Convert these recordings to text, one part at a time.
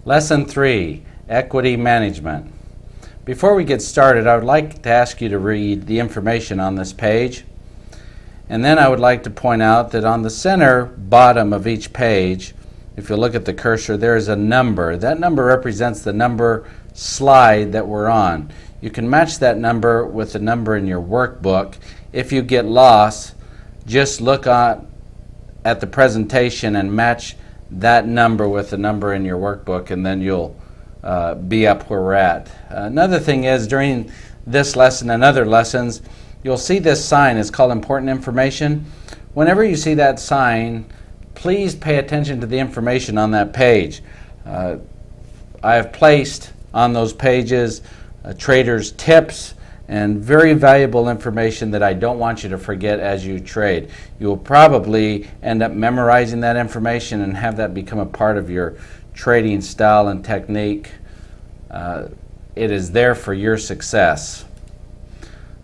Lesson 3, Equity Management. Before we get started, I would like to ask you to read the information on this page. And then I would like to point out that on the center bottom of each page, if you look at the cursor, there is a number. That number represents the number slide that we're on. You can match that number with the number in your workbook. If you get lost, just look at the presentation and match that number with the number in your workbook, and then you'll be up where we're at. Another thing is, during this lesson and other lessons, you'll see this sign. It's called Important Information. Whenever you see that sign, please pay attention to the information on that page. I have placed on those pages traders' tips and very valuable information that I don't want you to forget as you trade. You will probably end up memorizing that information and have that become a part of your trading style and technique. It is there for your success.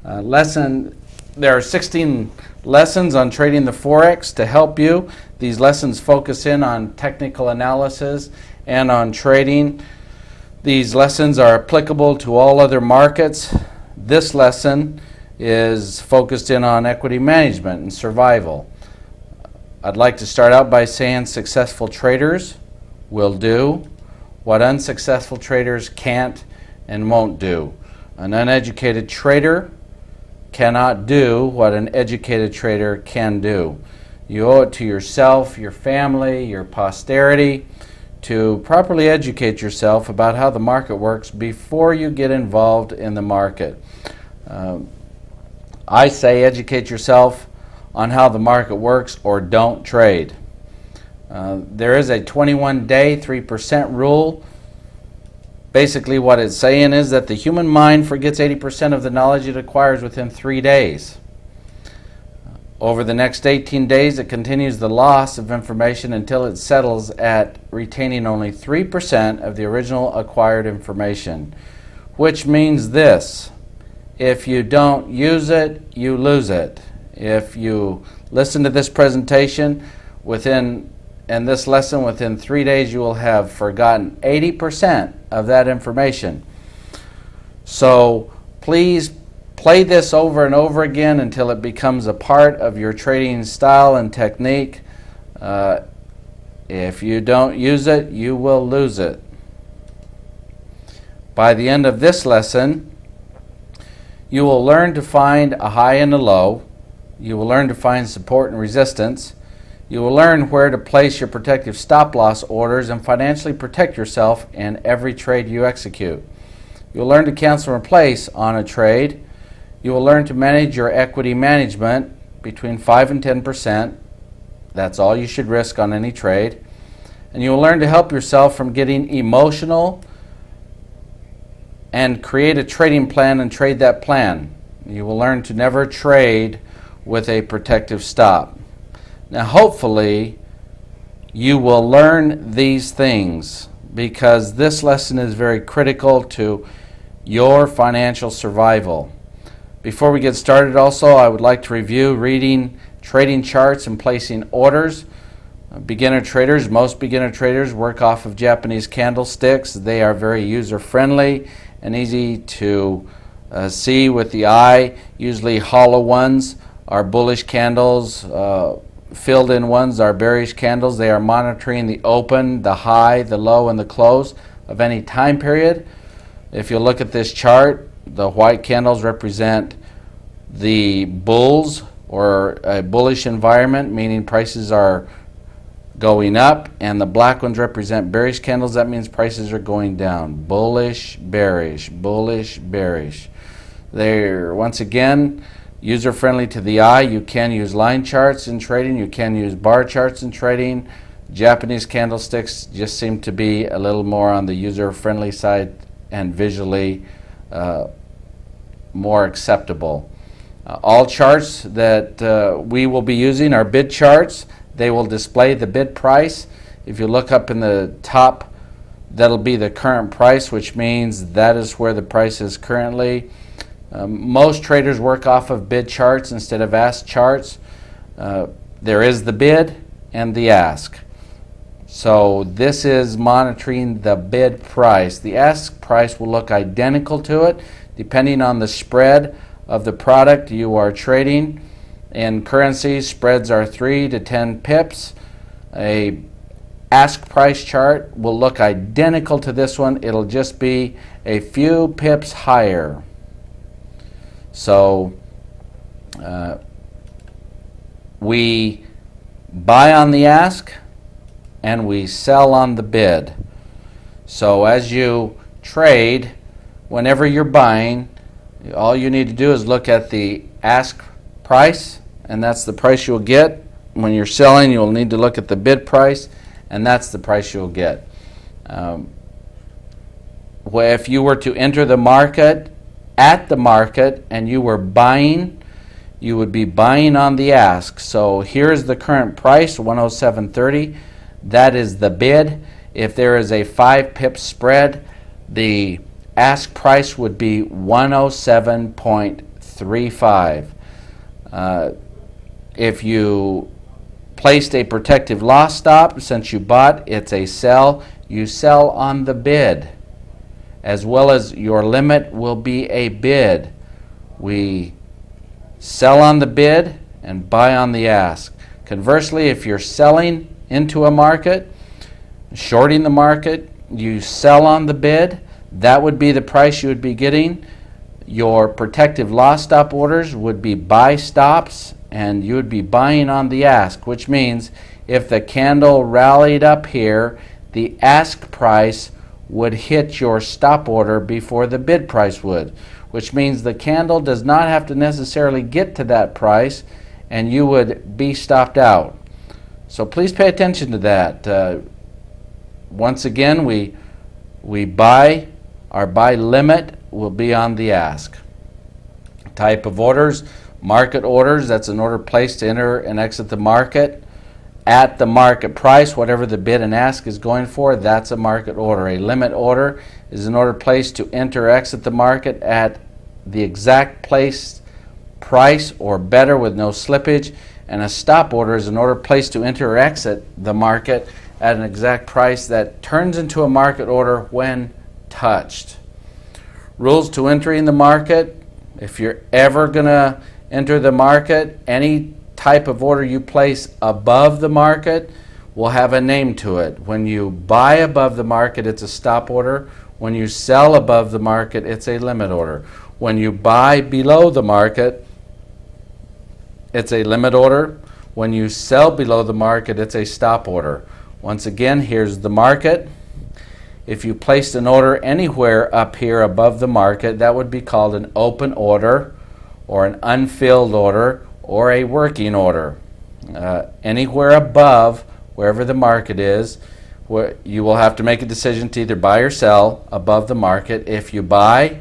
There are 16 lessons on trading the Forex to help you. These lessons focus in on technical analysis and on trading. These lessons are applicable to all other markets. This lesson is focused in on equity management and survival. I'd like to start out by saying successful traders will do what unsuccessful traders can't and won't do. An uneducated trader cannot do what an educated trader can do. You owe it to yourself, your family, your posterity to properly educate yourself about how the market works before you get involved in the market. I say educate yourself on how the market works or don't trade. There is a 21-day 3% rule. Basically what it's saying is that the human mind forgets 80% of the knowledge it acquires within 3 days. Over the next 18 days, it continues the loss of information until it settles at retaining only 3% of the original acquired information, which means this: if you don't use it, you lose it. If you listen to this presentation and this lesson within 3 days, you will have forgotten 80% of that information. So please play this over and over again until it becomes a part of your trading style and technique. If you don't use it, you will lose it. By the end of this lesson, you will learn to find a high and a low. You will learn to find support and resistance. You will learn where to place your protective stop-loss orders and financially protect yourself in every trade you execute. You will learn to cancel and replace on a trade. You will learn to manage your equity management between 5 and 10%. That's all you should risk on any trade. And you will learn to help yourself from getting emotional and create a trading plan and trade that plan. You will learn to never trade with a protective stop. Now, hopefully, you will learn these things because this lesson is very critical to your financial survival. Before we get started also, I would like to review reading trading charts and placing orders. Most beginner traders work off of Japanese candlesticks. They are very user-friendly and easy to see with the eye. Usually hollow ones are bullish candles. Filled in ones are bearish candles. They are monitoring the open, the high, the low, and the close of any time period. If you look at this chart, the white candles represent the bulls or a bullish environment, meaning prices are going up, and the black ones represent bearish candles. That means prices are going down. Bullish, bearish, bullish, bearish. They're, once again, user-friendly to the eye. You can use line charts in trading. You can use bar charts in trading. Japanese candlesticks just seem to be a little more on the user-friendly side and visually more acceptable. All charts that we will be using are bid charts. They will display the bid price. If you look up in the top, that'll be the current price, which means that is where the price is currently. Most traders work off of bid charts instead of ask charts. There is the bid and the ask. So this is monitoring the bid price. The ask price will look identical to it depending on the spread of the product you are trading. In currencies, spreads are 3 to 10 pips. A ask price chart will look identical to this one. It'll just be a few pips higher. So we buy on the ask and we sell on the bid. So as you trade, whenever you're buying, all you need to do is look at the ask price, and that's the price you'll get. When you're selling, you'll need to look at the bid price, and that's the price you'll get. If you were to enter the market at the market and you were buying, you would be buying on the ask. So here's the current price, 107.30. That is the bid. If there is a 5 pip spread, the ask price would be 107.35. If you placed a protective loss stop, since you bought, it's a sell. You sell on the bid, as well as your limit will be a bid. We sell on the bid and buy on the ask. Conversely, if you're selling into a market, shorting the market, you sell on the bid, that would be the price you would be getting. Your protective loss stop orders would be buy stops, and you would be buying on the ask, which means if the candle rallied up here, the ask price would hit your stop order before the bid price would, which means the candle does not have to necessarily get to that price and you would be stopped out. So please pay attention to that. Once again, we buy, our buy limit will be on the ask. Type of orders, market orders, that's an order placed to enter and exit the market at the market price, whatever the bid and ask is going for, that's a market order. A limit order is an order placed to enter or exit the market at the exact place price or better with no slippage. And a stop order is an order placed to enter or exit the market at an exact price that turns into a market order when touched. Rules to entering the market: if you're ever going to enter the market, any type of order you place above the market will have a name to it. When you buy above the market, it's a stop order. When you sell above the market, it's a limit order. When you buy below the market, it's a limit order. When you sell below the market, it's a stop order. Once again, here's the market. If you placed an order anywhere up here above the market, that would be called an open order or an unfilled order or a working order. Anywhere above, wherever the market is, where you will have to make a decision to either buy or sell above the market. If you buy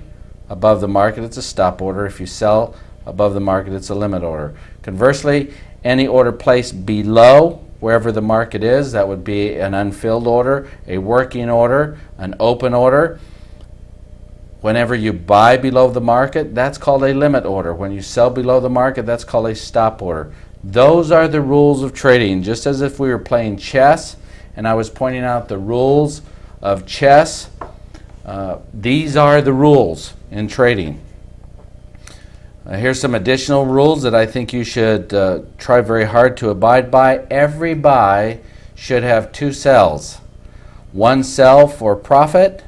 above the market, it's a stop order. If you sell above the market, it's a limit order. Conversely, any order placed below wherever the market is, that would be an unfilled order, a working order, an open order. Whenever you buy below the market, that's called a limit order. When you sell below the market, that's called a stop order. Those are the rules of trading, just as if we were playing chess and I was pointing out the rules of chess. These are the rules in trading. Here's some additional rules that I think you should try very hard to abide by. Every buy should have 2 sells. One sell for profit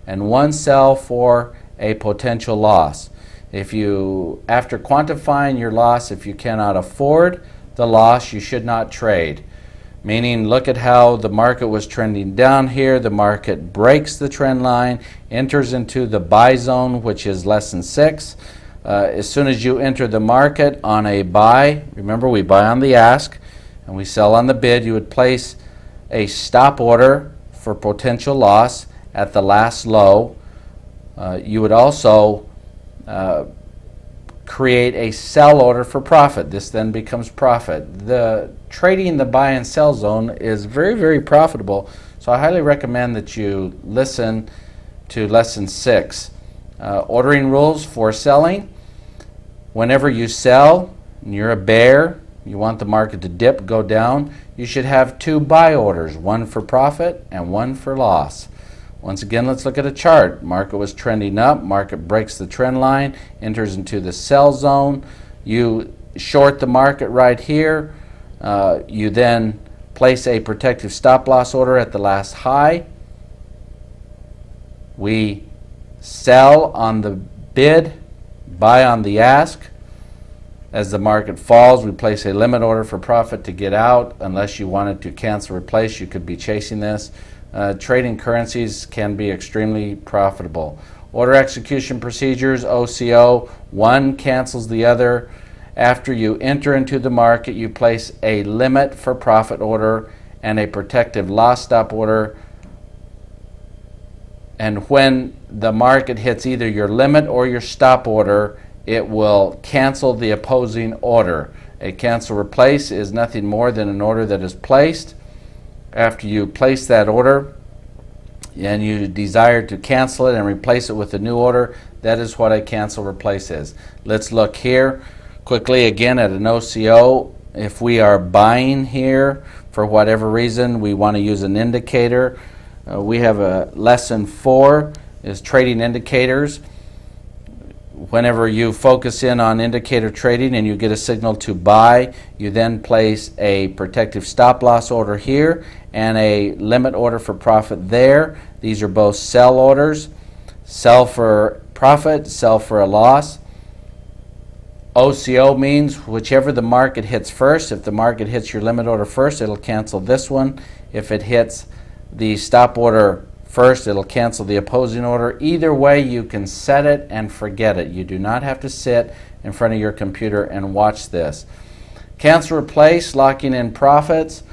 and one sell for a potential loss. If you, after quantifying your loss, if you cannot afford the loss, you should not trade. Meaning, look at how the market was trending down here. The market breaks the trend line, enters into the buy zone, which is less than 6. As soon as you enter the market on a buy, remember we buy on the ask and we sell on the bid, you would place a stop order for potential loss at the last low. You would also create a sell order for profit. This then becomes profit. The trading the buy and sell zone is very, very profitable, so I highly recommend that you listen to lesson 6. Ordering rules for selling. Whenever you sell and you're a bear, you want the market to dip, go down, you should have 2 buy orders, one for profit and one for loss. Once again, let's look at a chart. Market was trending up, market breaks the trend line, enters into the sell zone. You short the market right here. You then place a protective stop loss order at the last high. We sell on the bid, buy on the ask. As the market falls, we place a limit order for profit to get out. Unless you wanted to cancel or replace, you could be chasing this. Trading currencies can be extremely profitable. Order execution procedures, OCO, one cancels the other. After you enter into the market, you place a limit for profit order and a protective loss stop order. And when the market hits either your limit or your stop order, it will cancel the opposing order. A cancel replace is nothing more than an order that is placed. After you place that order and you desire to cancel it and replace it with a new order, that is what a cancel replace is. Let's look here quickly again at an OCO. If we are buying here for whatever reason, we want to use an indicator. We have a lesson 4 is trading indicators. Whenever you focus in on indicator trading and you get a signal to buy, you then place a protective stop loss order here and a limit order for profit there. These are both sell orders. Sell for profit, sell for a loss. OCO means whichever the market hits first. If the market hits your limit order first, it'll cancel this one. If it hits the stop order first, it'll cancel the opposing order. Either way, you can set it and forget it. You do not have to sit in front of your computer and watch this. Cancel replace, locking in profits.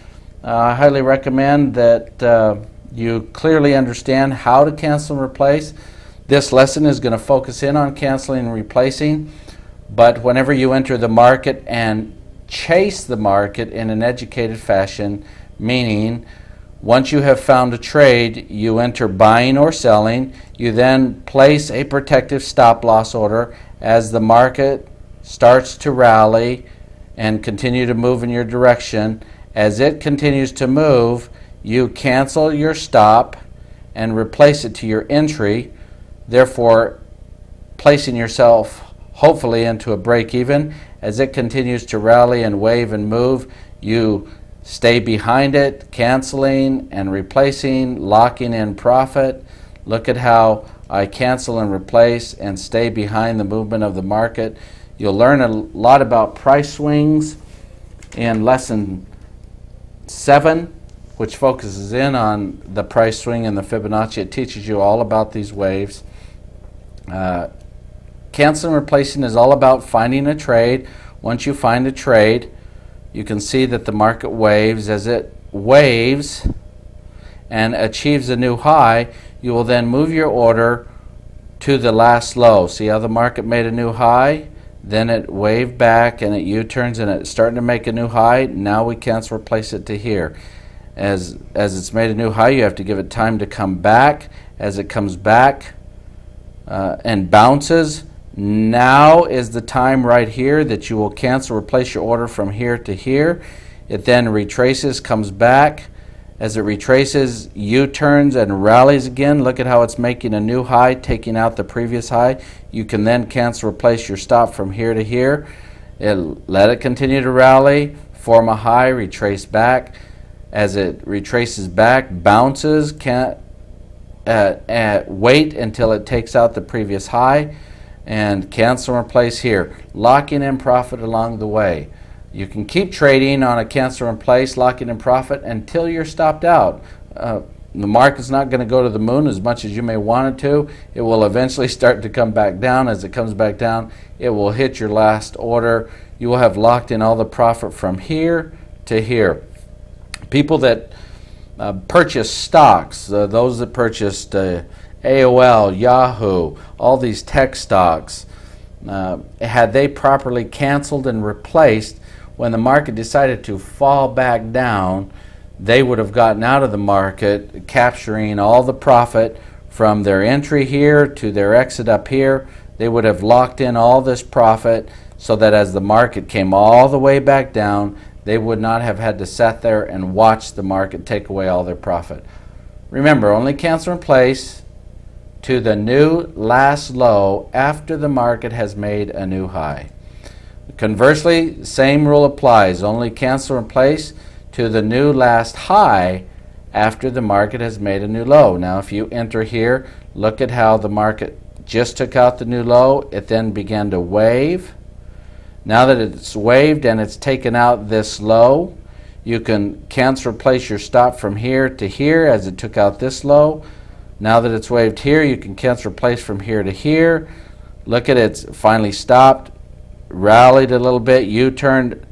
I highly recommend that you clearly understand how to cancel and replace. This lesson is going to focus in on canceling and replacing, but whenever you enter the market and chase the market in an educated fashion, meaning once you have found a trade, you enter buying or selling. You then place a protective stop loss order as the market starts to rally and continue to move in your direction. As it continues to move, you cancel your stop and replace it to your entry, therefore placing yourself hopefully into a break even. As it continues to rally and wave and move, you stay behind it, canceling and replacing, locking in profit. Look at how I cancel and replace and stay behind the movement of the market. You'll learn a lot about price swings in lesson 7, which focuses in on the price swing and the Fibonacci. It teaches you all about these waves. Canceling and replacing is all about finding a trade. Once you find a trade, you can see that the market waves. As it waves and achieves a new high, you will then move your order to the last low. See how the market made a new high? Then it waved back and it U-turns and it's starting to make a new high. Now we cancel replace it to here. As it's made a new high, you have to give it time to come back. As it comes back and bounces, now is the time right here that you will cancel, replace your order from here to here. It then retraces, comes back. As it retraces, U-turns and rallies again. Look at how it's making a new high, taking out the previous high. You can then cancel, replace your stop from here to here. Let it continue to rally, form a high, retrace back. As it retraces back, bounces, wait until it takes out the previous high, and cancel and replace here, locking in profit along the way. You can keep trading on a cancel and replace, locking in profit until you're stopped out. The market's not going to go to the moon as much as you may want it to. It will eventually start to come back down. As it comes back down, it will hit your last order. You will have locked in all the profit from here to here. People that purchase stocks, those that purchased AOL, Yahoo, all these tech stocks, had they properly canceled and replaced, when the market decided to fall back down, they would have gotten out of the market, capturing all the profit from their entry here to their exit up here. They would have locked in all this profit. so that as the market came all the way back down, they would not have had to sit there and watch the market take away all their profit. Remember, only cancel in place to the new last low after the market has made a new high. Conversely, same rule applies. Only cancel in place to the new last high after the market has made a new low. Now, if you enter here, look at how the market just took out the new low. It then began to wave. Now that it's waved and it's taken out this low, you can cancel replace your stop from here to here as it took out this low. Now that it's waved here, you can cancel replace from here to here. Look at it, it's finally stopped, rallied a little bit, U-turned.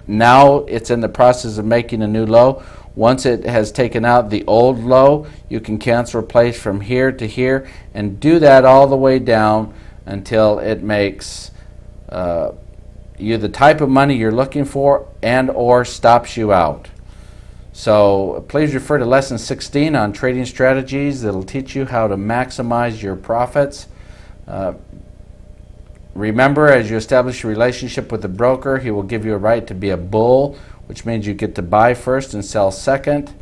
Now it's in the process of making a new low. Once it has taken out the old low, you can cancel replace from here to here and do that all the way down until it makes you the type of money you're looking for and or stops you out. So please refer to lesson 16 on trading strategies. That'll teach you how to maximize your profits. Remember, as you establish a relationship with the broker, he will give you a right to be a bull, which means you get to buy first and sell second.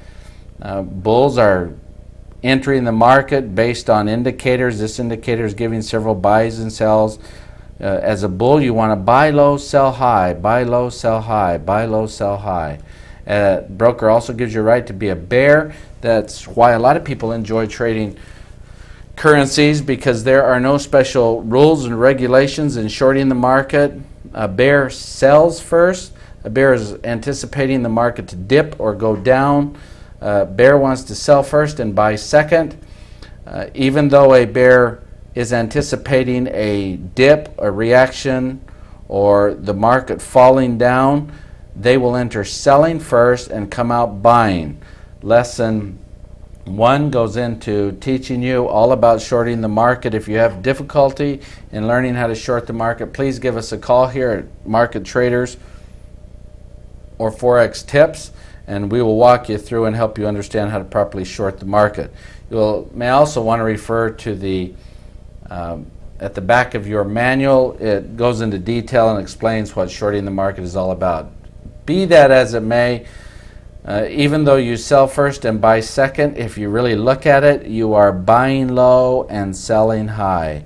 Bulls are entering the market based on indicators. This indicator is giving several buys and sells. As a bull, you want to buy low, sell high, buy low, sell high, buy low, sell high. Broker also gives you a right to be a bear. That's why a lot of people enjoy trading currencies, because there are no special rules and regulations in shorting the market. A bear sells first. A bear is anticipating the market to dip or go down. A bear wants to sell first and buy second. Even though a bear is anticipating a dip, a reaction, or the market falling down, they will enter selling first and come out buying. Lesson 1 goes into teaching you all about shorting the market. If you have difficulty in learning how to short the market, please give us a call here at Market Traders or Forex Tips, and we will walk you through and help you understand how to properly short the market. You may also want to refer to the at the back of your manual. It goes into detail and explains what shorting the market is all about. Be that as it may, even though you sell first and buy second, if you really look at it, you are buying low and selling high.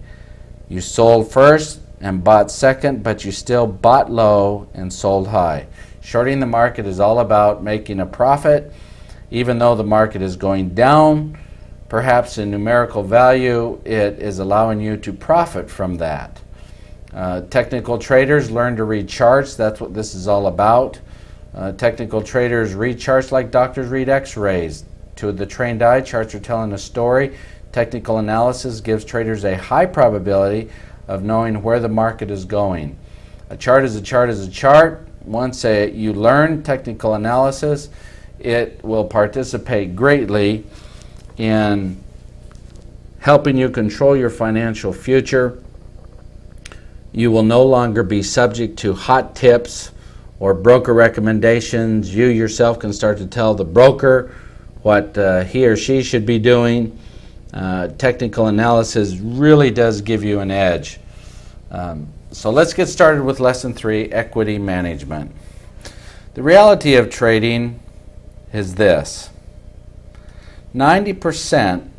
You sold first and bought second, but you still bought low and sold high. Shorting the market is all about making a profit, even though the market is going down. Perhaps in numerical value, it is allowing you to profit from that. Technical traders learn to read charts. That's what this is all about. Technical traders read charts like doctors read x-rays. To the trained eye, charts are telling a story. Technical analysis gives traders a high probability of knowing where the market is going. A chart is a chart is a chart. Once you learn technical analysis, it will participate greatly in helping you control your financial future. You will no longer be subject to hot tips or broker recommendations. You yourself can start to tell the broker what he or she should be doing. Technical analysis really does give you an edge. So let's get started with lesson 3, equity management. The reality of trading is this: 90%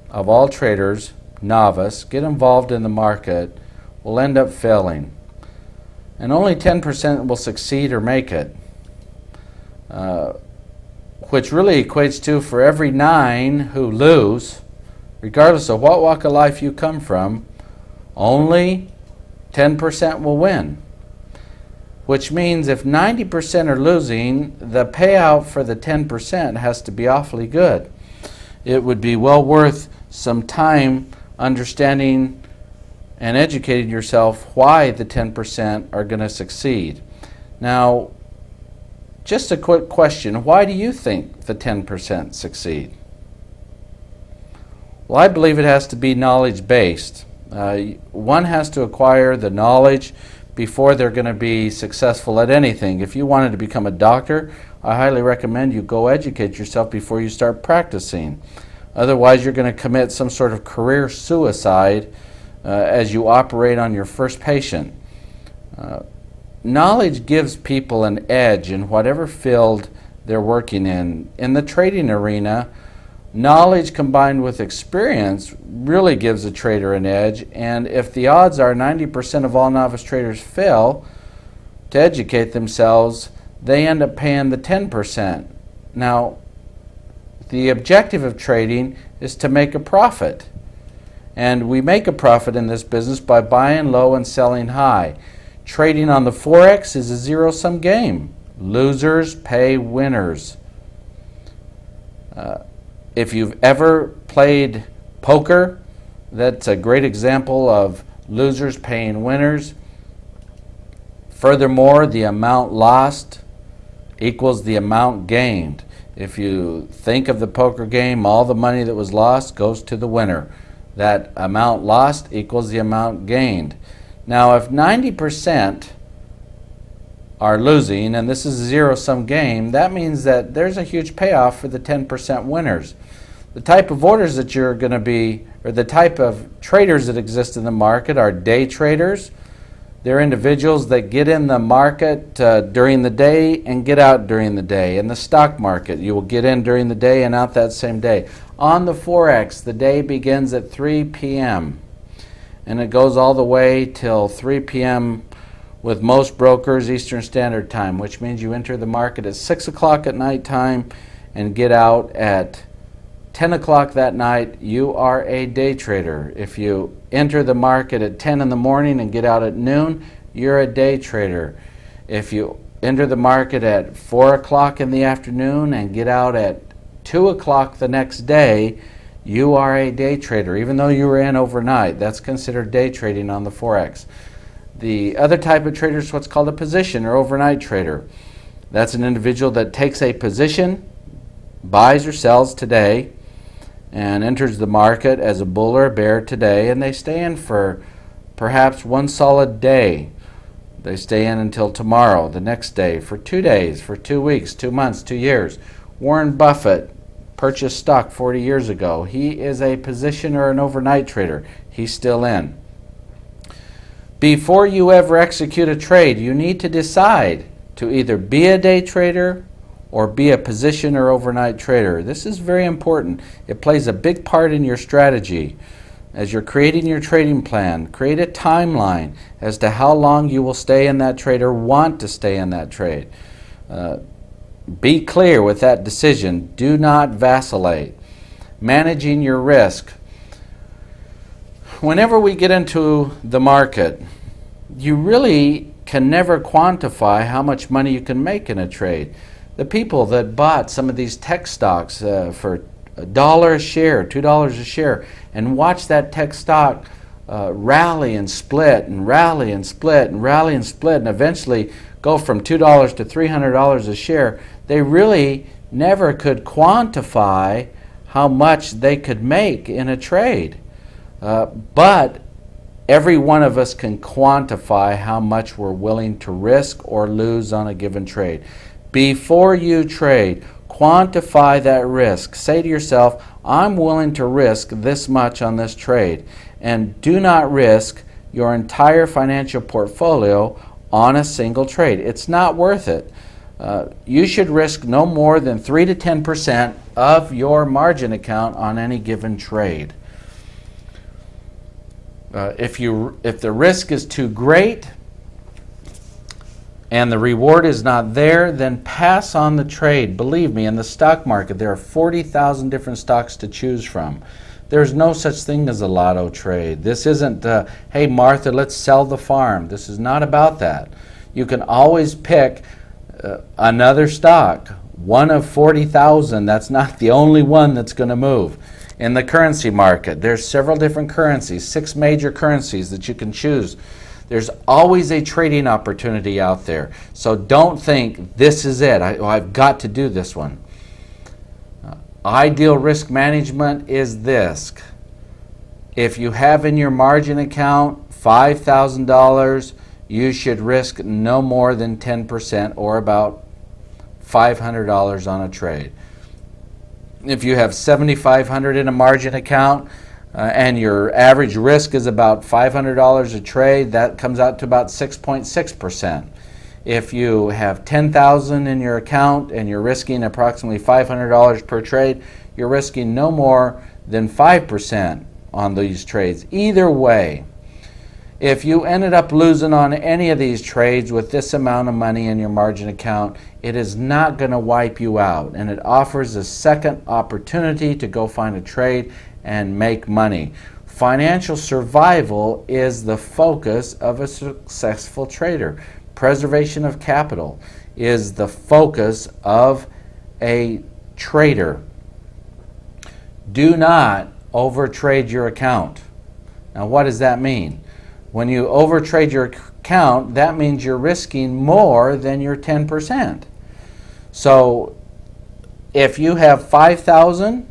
of all traders, novice, get involved in the market will end up failing. And only 10% will succeed or make it. Which really equates to, for every 9 who lose, regardless of what walk of life you come from, only 10% will win. Which means if 90% are losing, the payout for the 10% has to be awfully good. It would be well worth some time understanding and educating yourself why the 10% are going to succeed. Now, just a quick question: why do you think the 10% succeed? Well, I believe it has to be knowledge-based. One has to acquire the knowledge before they're going to be successful at anything. If you wanted to become a doctor, I highly recommend you go educate yourself before you start practicing. Otherwise, you're going to commit some sort of career suicide as you operate on your first patient. Knowledge gives people an edge in whatever field they're working in. In the trading arena, knowledge combined with experience really gives a trader an edge, and if the odds are 90% of all novice traders fail to educate themselves, they end up paying the 10%. Now, the objective of trading is to make a profit, and we make a profit in this business by buying low and selling high. Trading on the Forex is a zero-sum game. Losers pay winners. If you've ever played poker, that's a great example of losers paying winners. Furthermore, the amount lost equals the amount gained. If you think of the poker game, all the money that was lost goes to the winner. That amount lost equals the amount gained. Now, if 90% are losing, and this is a zero-sum game, that means that there's a huge payoff for the 10% winners. The type of orders that you're going to be, or the type of traders that exist in the market are day traders. They're individuals that get in the market during the day and get out during the day. In the stock market, you will get in during the day and out that same day. On the Forex, the day begins at 3 p.m. and it goes all the way till 3 p.m. with most brokers Eastern Standard Time, which means you enter the market at 6 o'clock at night time and get out at 10 o'clock that night. You are a day trader. If you enter the market at 10 in the morning and get out at noon, you're a day trader. If you enter the market at 4 o'clock in the afternoon and get out at 2 o'clock the next day, you are a day trader. Even though you were in overnight, that's considered day trading on the Forex. The other type of trader is what's called a position or overnight trader. That's an individual that takes a position, buys or sells today, and enters the market as a bull or a bear today, and they stay in for perhaps one solid day. They stay in until tomorrow, the next day, for 2 days, for 2 weeks, 2 months, 2 years. Warren Buffett purchased stock 40 years ago. He is a position or an overnight trader. He's still in. Before you ever execute a trade, you need to decide to either be a day trader or be a position or overnight trader. This is very important. It plays a big part in your strategy. As you're creating your trading plan, create a timeline as to how long you will stay in that trade or want to stay in that trade. Be clear with that decision. Do not vacillate. Managing your risk. Whenever we get into the market, you really can never quantify how much money you can make in a trade. The people that bought some of these tech stocks for $1 a share, $2 a share, and watched that tech stock rally and split and rally and split and rally and split and eventually go from $2 to $300 a share, they really never could quantify how much they could make in a trade. But every one of us can quantify how much we're willing to risk or lose on a given trade. Before you trade, quantify that risk. Say to yourself, I'm willing to risk this much on this trade. And do not risk your entire financial portfolio on a single trade. It's not worth it. You should risk no more than 3 to 10% of your margin account on any given trade. If the risk is too great and the reward is not there, then pass on the trade. Believe me, in the stock market, there are 40,000 different stocks to choose from. There's no such thing as a lotto trade. This isn't, hey, Martha, let's sell the farm. This is not about that. You can always pick another stock, one of 40,000. That's not the only one that's going to move. In the currency market, there's several different currencies, 6 major currencies that you can choose. There's always a trading opportunity out there. So don't think this is it. I've got to do this one. Ideal risk management is this. If you have in your margin account $5,000, you should risk no more than 10% or about $500 on a trade. If you have $7,500 in a margin account, and your average risk is about $500 a trade, that comes out to about 6.6%. If you have $10,000 in your account and you're risking approximately $500 per trade, you're risking no more than 5% on these trades. Either way, if you ended up losing on any of these trades with this amount of money in your margin account, it is not going to wipe you out, and it offers a second opportunity to go find a trade and make money. Financial survival is the focus of a successful trader. Preservation of capital is the focus of a trader. Do not overtrade your account. Now, what does that mean? When you overtrade your account, that means you're risking more than your 10%. So if you have $5,000,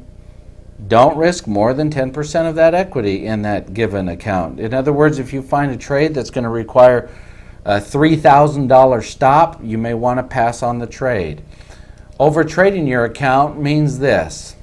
don't risk more than 10% of that equity in that given account. In other words, if you find a trade that's going to require a $3,000 stop, you may want to pass on the trade. Overtrading your account means this.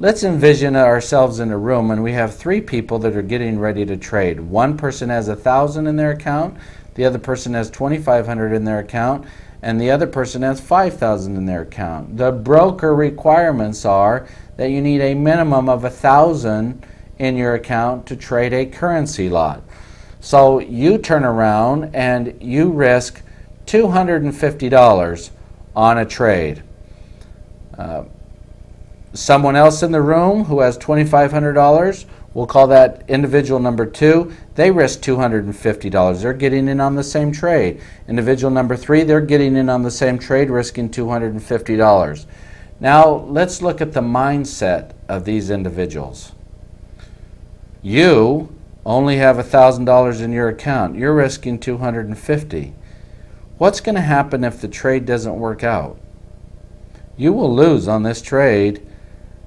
Let's envision ourselves in a room and we have three people that are getting ready to trade. One person has $1,000 in their account, the other person has $2,500 in their account, and the other person has $5,000 in their account. The broker requirements are that you need a minimum of $1,000 in your account to trade a currency lot. So you turn around and you risk $250 on a trade. Someone else in the room who has $2,500, we'll call that individual number 2, they risk $250. They're getting in on the same trade. Individual number 3, they're getting in on the same trade, risking $250. Now, let's look at the mindset of these individuals. You only have $1,000 in your account. You're risking $250. What's going to happen if the trade doesn't work out? You will lose on this trade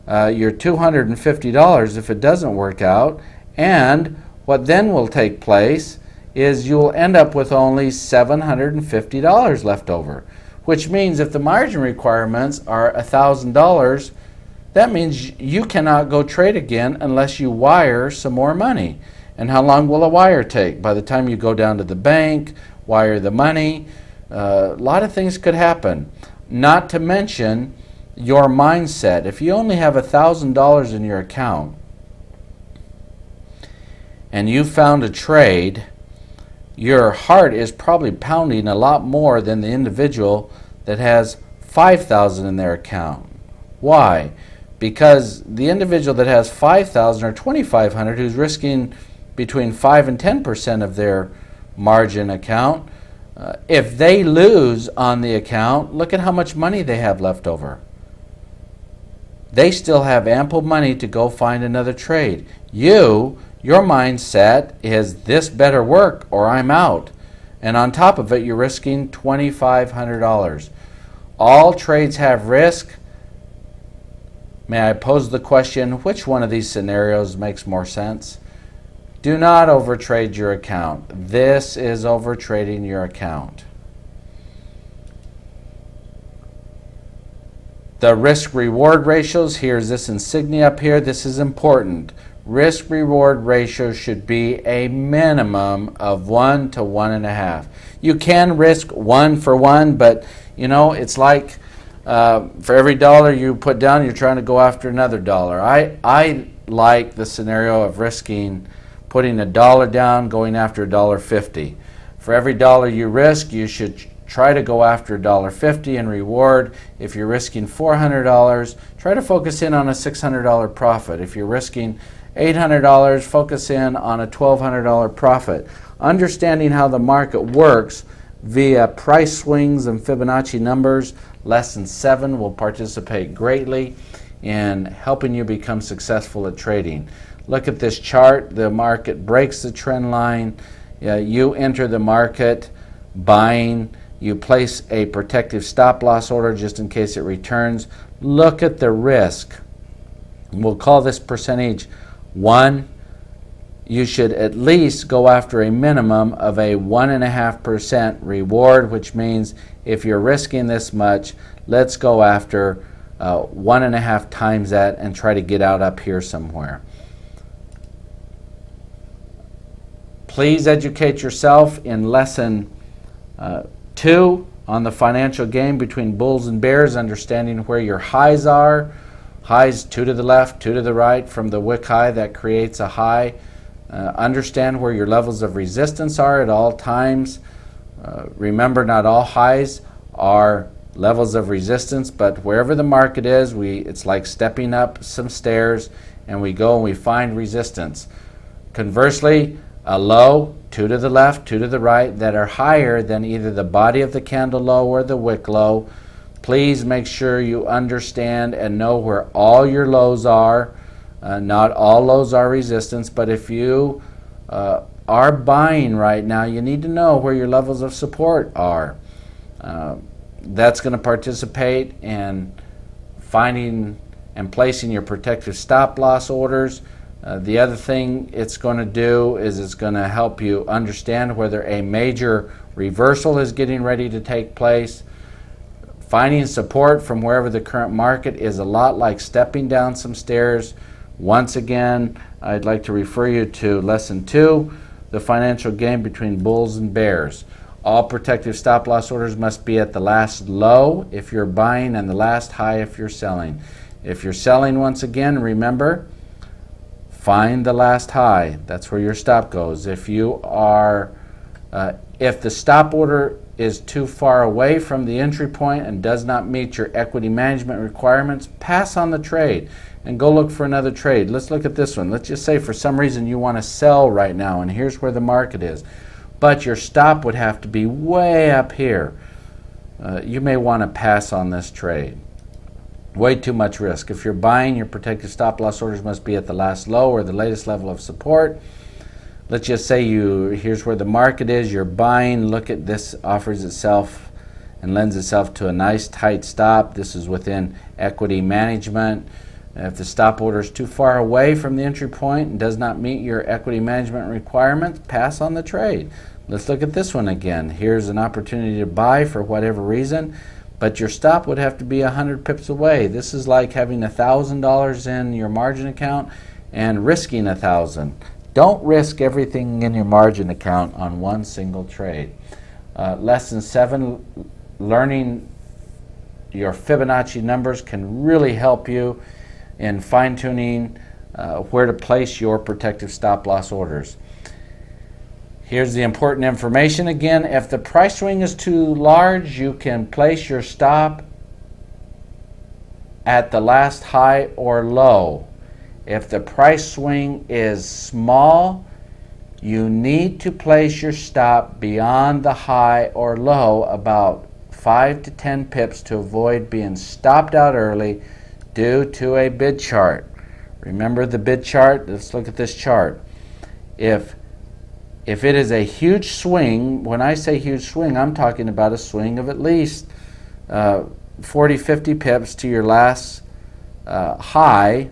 your $250 if it doesn't work out, and what then will take place is you'll end up with only $750 left over, which means if the margin requirements are $1,000, that means you cannot go trade again unless you wire some more money. And how long will a wire take? By the time you go down to the bank, wire the money, a lot of things could happen. Not to mention your mindset. If you only have $1,000 in your account and you found a trade, your heart is probably pounding a lot more than the individual that has $5,000 in their account. Why? Because the individual that has $5,000 or $2,500 who's risking between 5 and 10% of their margin account, if they lose on the account, look at how much money they have left over. They still have ample money to go find another trade. Your mindset is this better work or I'm out. And on top of it, you're risking $2,500. All trades have risk. May I pose the question, which one of these scenarios makes more sense? Do not overtrade your account. This is overtrading your account. The risk-reward ratios, here's this insignia up here. This is important. Risk-reward ratio should be a minimum of 1 to 1.5. You can risk 1 for 1, but you know, it's like for every dollar you put down, you're trying to go after another dollar. I like the scenario of putting $1 down, going after $1.50. For every dollar you risk, you should try to go after $1.50 in reward. If you're risking $400, try to focus in on a $600 profit. If you're risking $800, focus in on a $1,200 profit. Understanding how the market works via price swings and Fibonacci numbers, less than 7 will participate greatly in helping you become successful at trading. Look at this chart. The market breaks the trend line. You enter the market buying. You place a protective stop loss order just in case it returns. Look at the risk. We'll call this percentage 1. You should at least go after a minimum of a 1.5% reward, which means if you're risking this much, let's go after 1.5 times that and try to get out up here somewhere. Please educate yourself in lesson 2 on the financial game between bulls and bears, understanding where your highs are. Highs 2 to the left, 2 to the right from the wick high that creates a high. Understand where your levels of resistance are at all times. Remember, not all highs are levels of resistance, but wherever the market is, it's like stepping up some stairs, and we go and we find resistance. Conversely, a low, 2 to the left, 2 to the right, that are higher than either the body of the candle low or the wick low. Please make sure you understand and know where all your lows are. Not all lows are resistance, but if you are buying right now, you need to know where your levels of support are. That's going to participate in finding and placing your protective stop loss orders. The other thing it's going to do is it's going to help you understand whether a major reversal is getting ready to take place. Finding support from wherever the current market is a lot like stepping down some stairs. Once again, I'd like to refer you to lesson 2, the financial game between bulls and bears. All protective stop loss orders must be at the last low if you're buying and the last high if you're selling. If you're selling, once again, remember, find the last high. That's where your stop goes. If you are, if the stop order is too far away from the entry point and does not meet your equity management requirements, pass on the trade and go look for another trade. Let's look at this one. Let's just say for some reason you want to sell right now, and here's where the market is, but your stop would have to be way up here. You may want to pass on this trade. Way too much risk. If you're buying, your protective stop loss orders must be at the last low or the latest level of support. Let's just say here's where the market is, you're buying, look at this, offers itself and lends itself to a nice tight stop. This is within equity management. If the stop order is too far away from the entry point and does not meet your equity management requirements, pass on the trade. Let's look at this one again. Here's an opportunity to buy for whatever reason, but your stop would have to be 100 pips away. This is like having $1,000 in your margin account and risking $1,000. Don't risk everything in your margin account on one single trade. Lesson 7, learning your Fibonacci numbers can really help you in fine-tuning where to place your protective stop loss orders. Here's the important information again. If the price swing is too large, you can place your stop at the last high or low. If the price swing is small, you need to place your stop beyond the high or low about 5 to 10 pips to avoid being stopped out early due to a bid chart. Remember the bid chart? Let's look at this chart. If it is a huge swing, when I say huge swing, I'm talking about a swing of at least 40, 50 pips to your last high,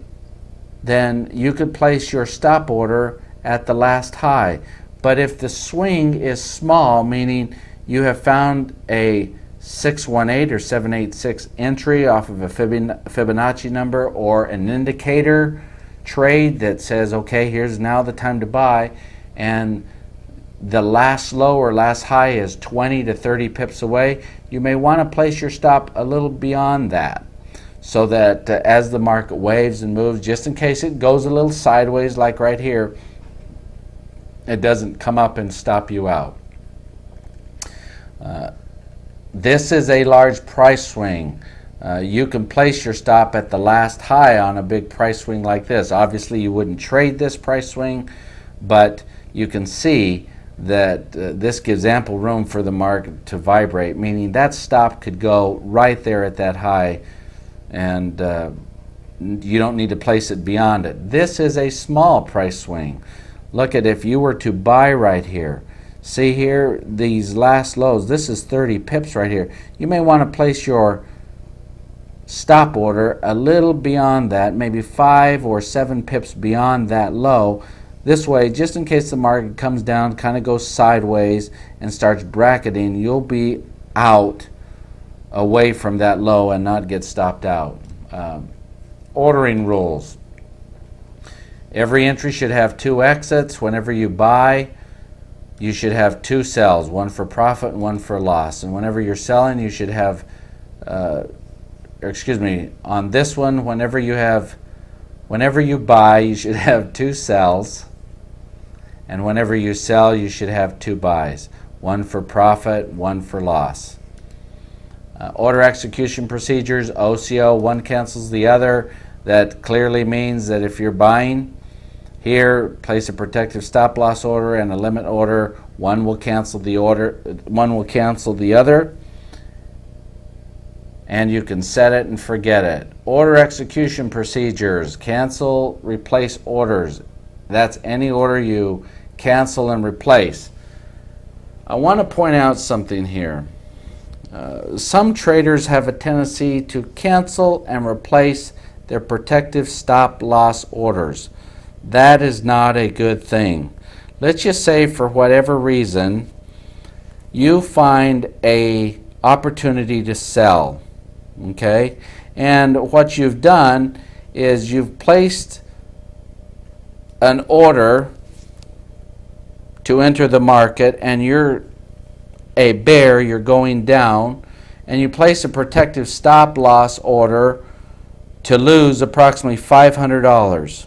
then you could place your stop order at the last high. But if the swing is small, meaning you have found a 618 or 786 entry off of a Fibonacci number or an indicator trade that says, okay, here's now the time to buy, and the last low or last high is 20 to 30 pips away, you may want to place your stop a little beyond that, so that as the market waves and moves, just in case it goes a little sideways like right here, it doesn't come up and stop you out. This is a large price swing. You can place your stop at the last high on a big price swing like this. Obviously you wouldn't trade this price swing, but you can see that this gives ample room for the market to vibrate, meaning that stop could go right there at that high, and you don't need to place it beyond it. This is a small price swing. Look at if you were to buy right here. See here, these last lows, this is 30 pips right here. You may want to place your stop order a little beyond that, maybe 5 or 7 pips beyond that low. This way, just in case the market comes down, kind of goes sideways and starts bracketing, you'll be out away from that low and not get stopped out. Ordering rules. Every entry should have 2 exits. Whenever you buy, you should have two sells, one for profit and one for loss. And whenever you're selling, you should have, on this one, whenever you buy, you should have two sells. And whenever you sell, you should have two buys, one for profit, one for loss. Order execution procedures, OCO, one cancels the other. That clearly means that if you're buying here, place a protective stop loss order and a limit order. One will cancel the other, and you can set it and forget it. Order execution procedures, cancel, replace orders. That's any order you cancel and replace. I want to point out something here. Some traders have a tendency to cancel and replace their protective stop loss orders. That is not a good thing. Let's just say for whatever reason you find a opportunity to sell, okay? And what you've done is you've placed an order to enter the market, and you're a bear, you're going down, and you place a protective stop loss order to lose approximately $500.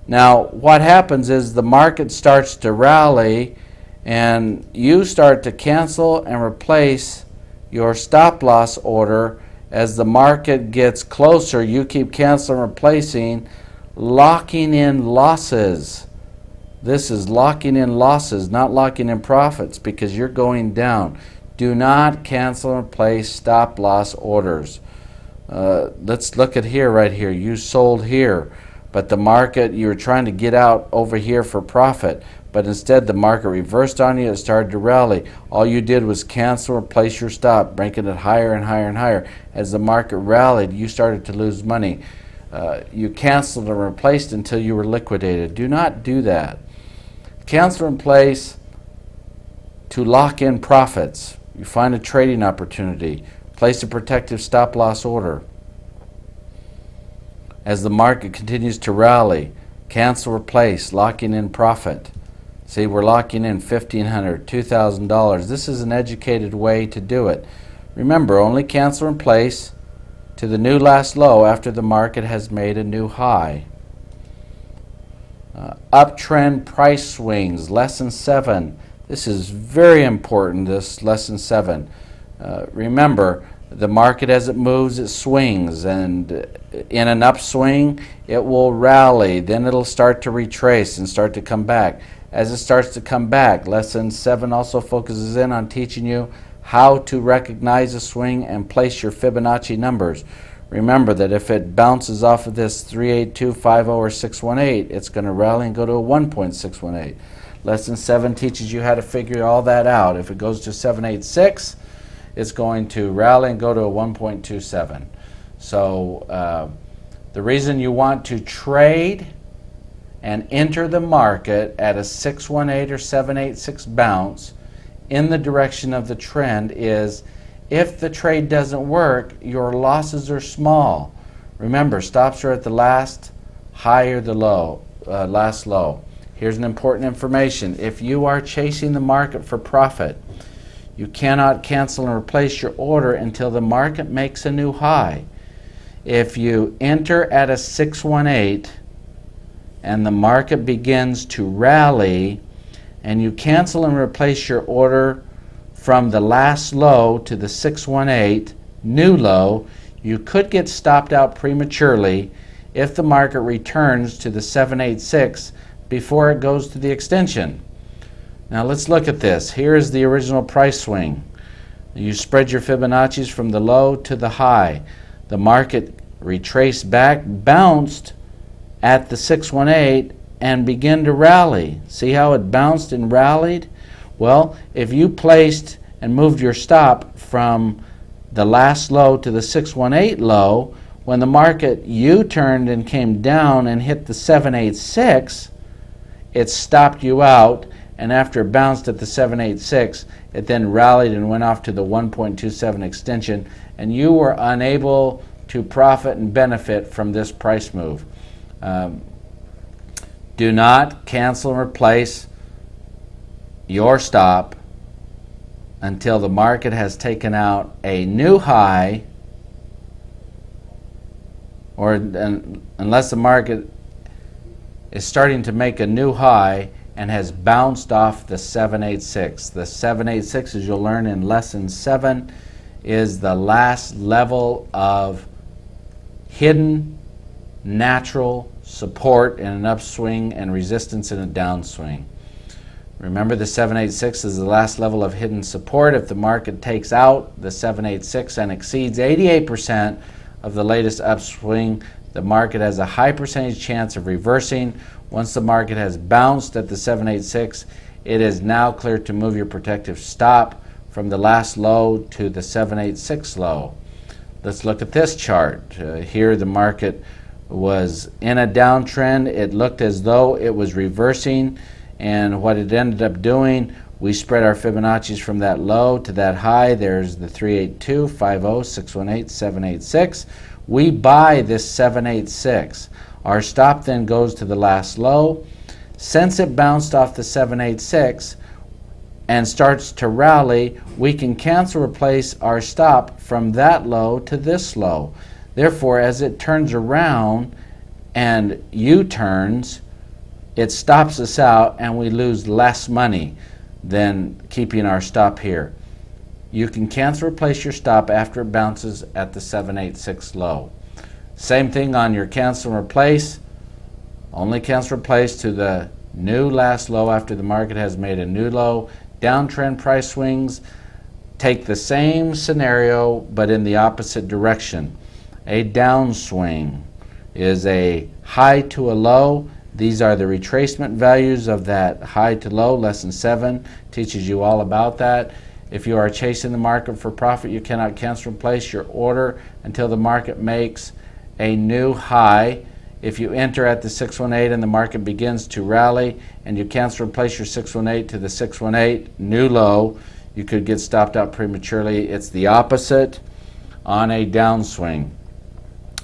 Now, what happens is the market starts to rally, and you start to cancel and replace your stop loss order. As the market gets closer, you keep canceling and replacing, locking in losses. This is locking in losses, not locking in profits, because you're going down. Do not cancel and replace stop loss orders. Let's look at here, right here. You sold here, but the market, you were trying to get out over here for profit, but instead the market reversed on you. It started to rally. All you did was cancel, replace your stop, making it higher and higher and higher. As the market rallied, you started to lose money. You canceled and replaced until you were liquidated. Do not do that. Cancel and replace to lock in profits. You find a trading opportunity. Place a protective stop loss order. As the market continues to rally, cancel, replace, locking in profit. See, we're locking in $1,500, $2,000. This is an educated way to do it. Remember, only cancel and place to the new last low after the market has made a new high. Uptrend price swings, lesson 7. This is very important, this lesson 7. Remember, the market as it moves, it swings, and in an upswing, it will rally. Then it'll start to retrace and start to come back. As it starts to come back, lesson 7 also focuses in on teaching you how to recognize a swing and place your Fibonacci numbers. Remember that if it bounces off of this 38250 or 618, it's going to rally and go to a 1.618. Lesson 7 teaches you how to figure all that out. If it goes to 786, it's going to rally and go to a 1.27. So the reason you want to trade and enter the market at a 618 or 786 bounce in the direction of the trend is if the trade doesn't work, your losses are small. Remember, stops are at the last high or the low, last low. Here's an important information. If you are chasing the market for profit, you cannot cancel and replace your order until the market makes a new high. If you enter at a 618 and the market begins to rally and you cancel and replace your order from the last low to the 618 new low, you could get stopped out prematurely if the market returns to the 786 before it goes to the extension. Now let's look at this. Here is the original price swing. You spread your Fibonacci's from the low to the high. The market retraced back, bounced at the 618 and began to rally. See how it bounced and rallied? Well, if you placed and moved your stop from the last low to the 618 low, when the market U-turned and came down and hit the 786, it stopped you out, and after it bounced at the 786, it then rallied and went off to the 1.27 extension, and you were unable to profit and benefit from this price move. Do not cancel and replace your stop until the market has taken out a new high, or unless the market is starting to make a new high and has bounced off the 786. The 786, as you'll learn in lesson 7, is the last level of hidden natural support in an upswing and resistance in a downswing. Remember, the 786 is the last level of hidden support. If the market takes out the 786 and exceeds 88% of the latest upswing, the market has a high percentage chance of reversing. Once the market has bounced at the 786, it is now clear to move your protective stop from the last low to the 786 low. Let's look at this chart. Here the market was in a downtrend. It looked as though it was reversing, and what it ended up doing, we spread our Fibonacci's from that low to that high. There's the 382, 50, 618, 786. We buy this 786. Our stop then goes to the last low. Since it bounced off the 786 and starts to rally, we can cancel replace our stop from that low to this low. Therefore, as it turns around and U-turns, it stops us out and we lose less money than keeping our stop here. You can cancel replace your stop after it bounces at the 786 low. Same thing on your cancel and replace. Only cancel replace to the new last low after the market has made a new low. Downtrend price swings take the same scenario but in the opposite direction. A downswing is a high to a low. These are the retracement values of that high to low. Lesson 7 teaches you all about that. If you are chasing the market for profit, you cannot cancel replace your order until the market makes a new high. If you enter at the 618 and the market begins to rally and you cancel replace your 618 to the 618 new low, you could get stopped out prematurely. It's the opposite on a downswing.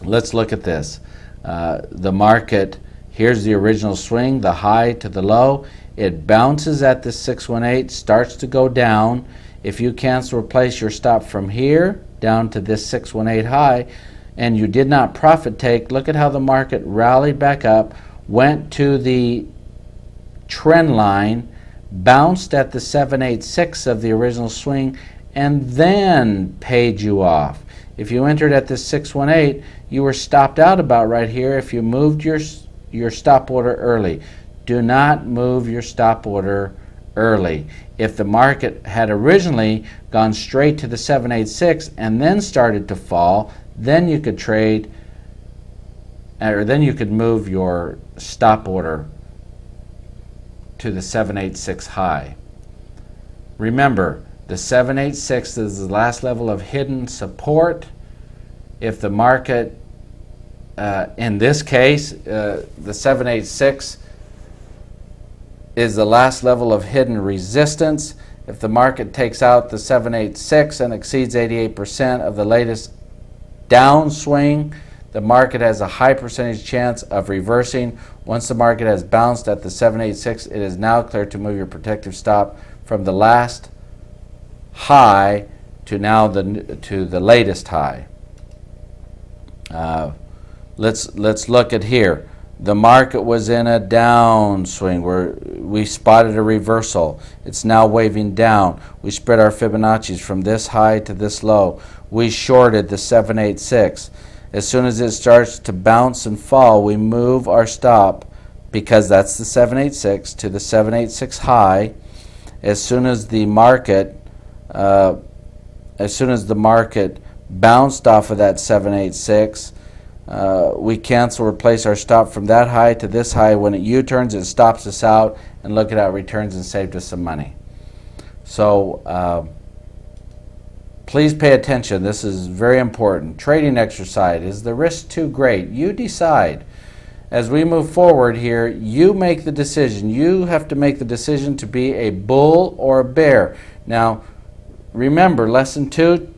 Let's look at this. The market, here's the original swing, the high to the low. It bounces at the 618, starts to go down. If you cancel replace your stop from here down to this 618 high and you did not profit take, look at how the market rallied back up, went to the trend line, bounced at the 786 of the original swing, and then paid you off. If you entered at this 618, you were stopped out about right here if you moved your stop order early. Do not move your stop order early. If the market had originally gone straight to the 786 and then started to fall, then you could trade, or then you could move your stop order to the 786 high. Remember, the 786 is the last level of hidden support. If the market, in this case, the 786 is the last level of hidden resistance. If the market takes out the 786 and exceeds 88% of the latest downswing, the market has a high percentage chance of reversing. Once the market has bounced at the 786, it is now clear to move your protective stop from the last high to now to the latest high. Let's look at here. The market was in a downswing where we spotted a reversal. It's now waving down. We spread our Fibonacci's from this high to this low. We shorted the 786. As soon as it starts to bounce and fall, we move our stop, because that's the 786, to the 786 high. As soon as the market bounced off of that 786, we cancel, replace our stop from that high to this high. When it U-turns, it stops us out, and look at how it returns and saved us some money. So please pay attention. This is very important. Trading exercise. Is the risk too great? You decide. As we move forward here, you make the decision. You have to make the decision to be a bull or a bear. Now, remember, lesson 2,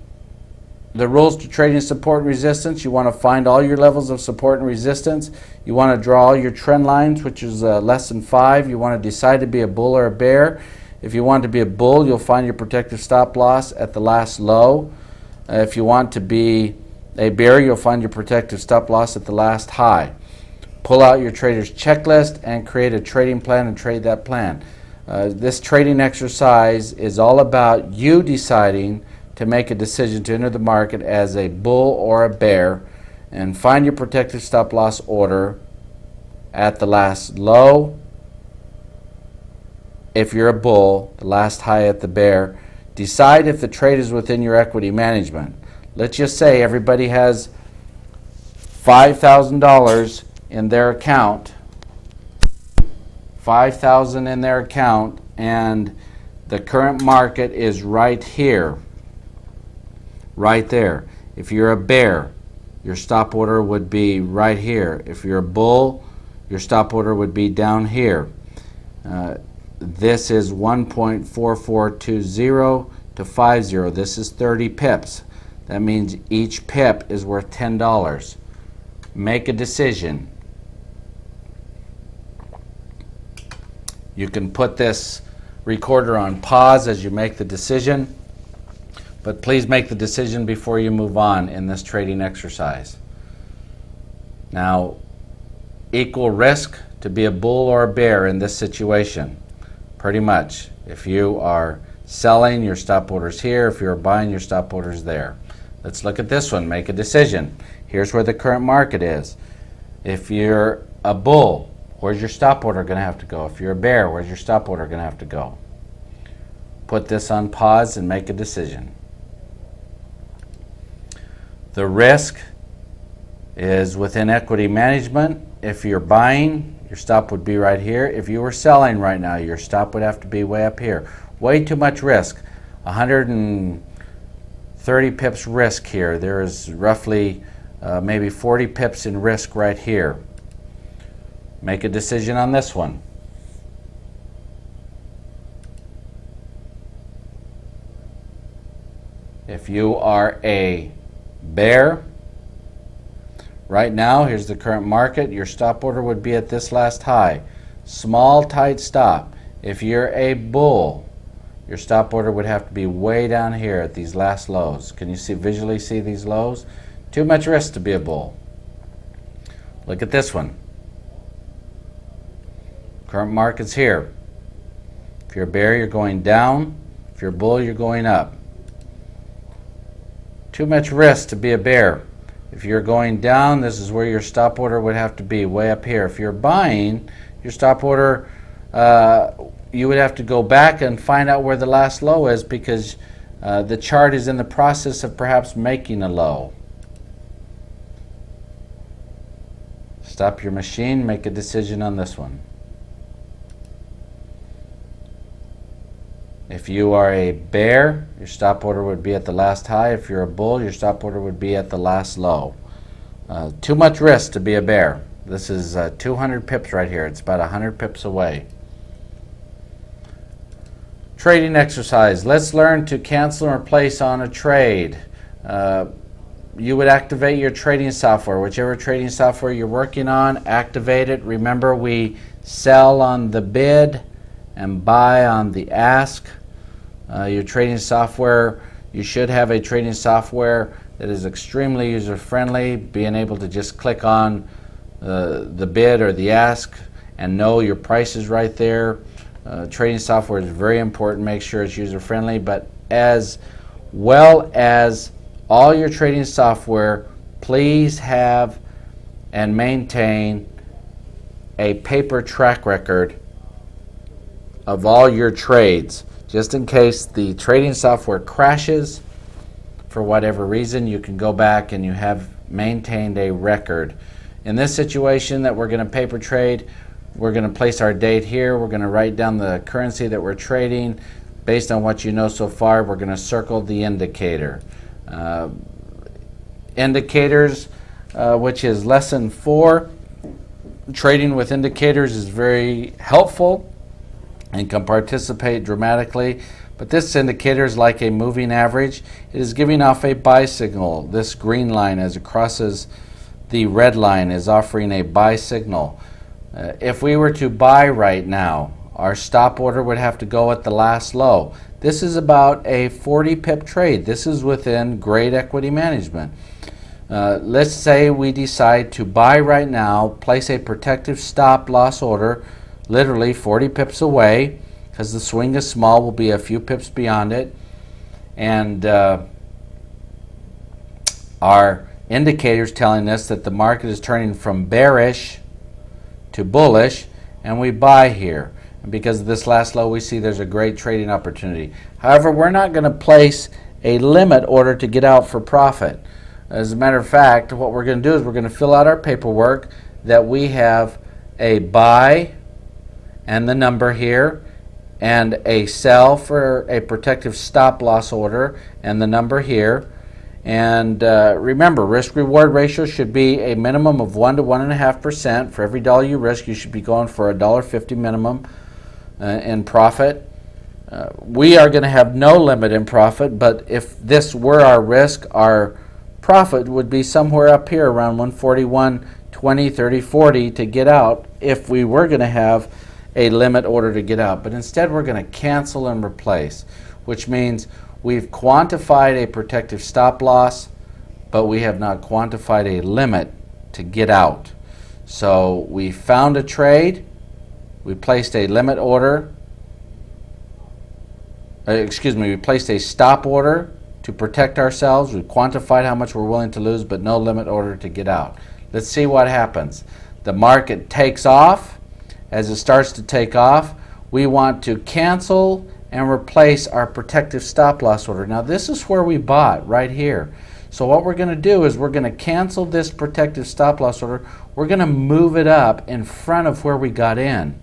the rules to trading support and resistance. You want to find all your levels of support and resistance. You want to draw all your trend lines, which is lesson 5. You want to decide to be a bull or a bear. If you want to be a bull, you'll find your protective stop loss at the last low. If you want to be a bear, you'll find your protective stop loss at the last high. Pull out your trader's checklist and create a trading plan and trade that plan. This trading exercise is all about you deciding to make a decision to enter the market as a bull or a bear, and find your protective stop loss order at the last low if you're a bull, the last high at the bear. Decide if the trade is within your equity management. Let's just say everybody has $5,000 in their account, $5,000 in their account, and the current market is right here, right there. If you're a bear, your stop order would be right here. If you're a bull, your stop order would be down here. This is 1.4420 to 50. This is 30 pips. That means each pip is worth $10. Make a decision. You can put this recorder on pause as you make the decision, but please make the decision before you move on in this trading exercise. Now, equal risk to be a bull or a bear in this situation. Pretty much. If you are selling, your stop order's here. If you're buying, your stop order's there. Let's look at this one. Make a decision. Here's where the current market is. If you're a bull, where's your stop order going to have to go? If you're a bear, where's your stop order going to have to go? Put this on pause and make a decision. The risk is within equity management. If you're buying, your stop would be right here. If you were selling right now, your stop would have to be way up here. Way too much risk. 130 pips risk here. There is roughly maybe 40 pips in risk right here. Make a decision on this one. If you are a bear, right now, here's the current market. Your stop order would be at this last high. Small, tight stop. If you're a bull, your stop order would have to be way down here at these last lows. Can you visually see these lows? Too much risk to be a bull. Look at this one. Current market's here. If you're a bear, you're going down. If you're a bull, you're going up. Too much risk to be a bear. If you're going down, this is where your stop order would have to be, way up here. If you're buying, your stop order, you would have to go back and find out where the last low is, because the chart is in the process of perhaps making a low. Stop your machine, make a decision on this one. If you are a bear, your stop order would be at the last high. If you're a bull, your stop order would be at the last low. Too much risk to be a bear. This is 200 pips right here. It's about 100 pips away. Trading exercise. Let's learn to cancel and replace on a trade. You would activate your trading software. Whichever trading software you're working on, activate it. Remember, we sell on the bid and buy on the ask. Your trading software, you should have a trading software that is extremely user-friendly, being able to just click on the bid or the ask and know your price is right there. Trading software is very important. Make sure it's user-friendly, but as well as all your trading software, please have and maintain a paper track record of all your trades. Just in case the trading software crashes for whatever reason, you can go back and you have maintained a record. In this situation that we're going to paper trade, we're going to place our date here. We're going to write down the currency that we're trading. Based on what you know so far, we're going to circle the indicator. Indicators, which is lesson 4. Trading with indicators is very helpful and can participate dramatically, but this indicator is like a moving average. It is giving off a buy signal. This green line, as it crosses the red line, is offering a buy signal. If we were to buy right now, our stop order would have to go at the last low. This is about a 40 pip trade. This is within great equity management. Let's say we decide to buy right now, place a protective stop loss order, literally 40 pips away, because the swing is small, will be a few pips beyond it, and our indicators telling us that the market is turning from bearish to bullish, and we buy here. And because of this last low, we see there's a great trading opportunity. However, we're not going to place a limit order to get out for profit. As a matter of fact, what we're going to do is we're going to fill out our paperwork that we have a buy and the number here, and a sell for a protective stop loss order and the number here. And remember, risk-reward ratio should be a minimum of 1 to 1.5%. For every dollar you risk, you should be going for $1.50 minimum in profit. We are going to have no limit in profit, but if this were our risk, our profit would be somewhere up here around 141, 20, 30, 40 to get out if we were going to have a limit order to get out. But instead, we're going to cancel and replace, which means we've quantified a protective stop loss, but we have not quantified a limit to get out. So we found a trade, we placed a limit order, we placed a stop order to protect ourselves. We quantified how much we're willing to lose, but no limit order to get out. Let's see what happens. The market takes off. As it starts to take off, we want to cancel and replace our protective stop loss order. Now this is where we bought, right here. So what we're going to do is we're going to cancel this protective stop loss order. We're going to move it up in front of where we got in.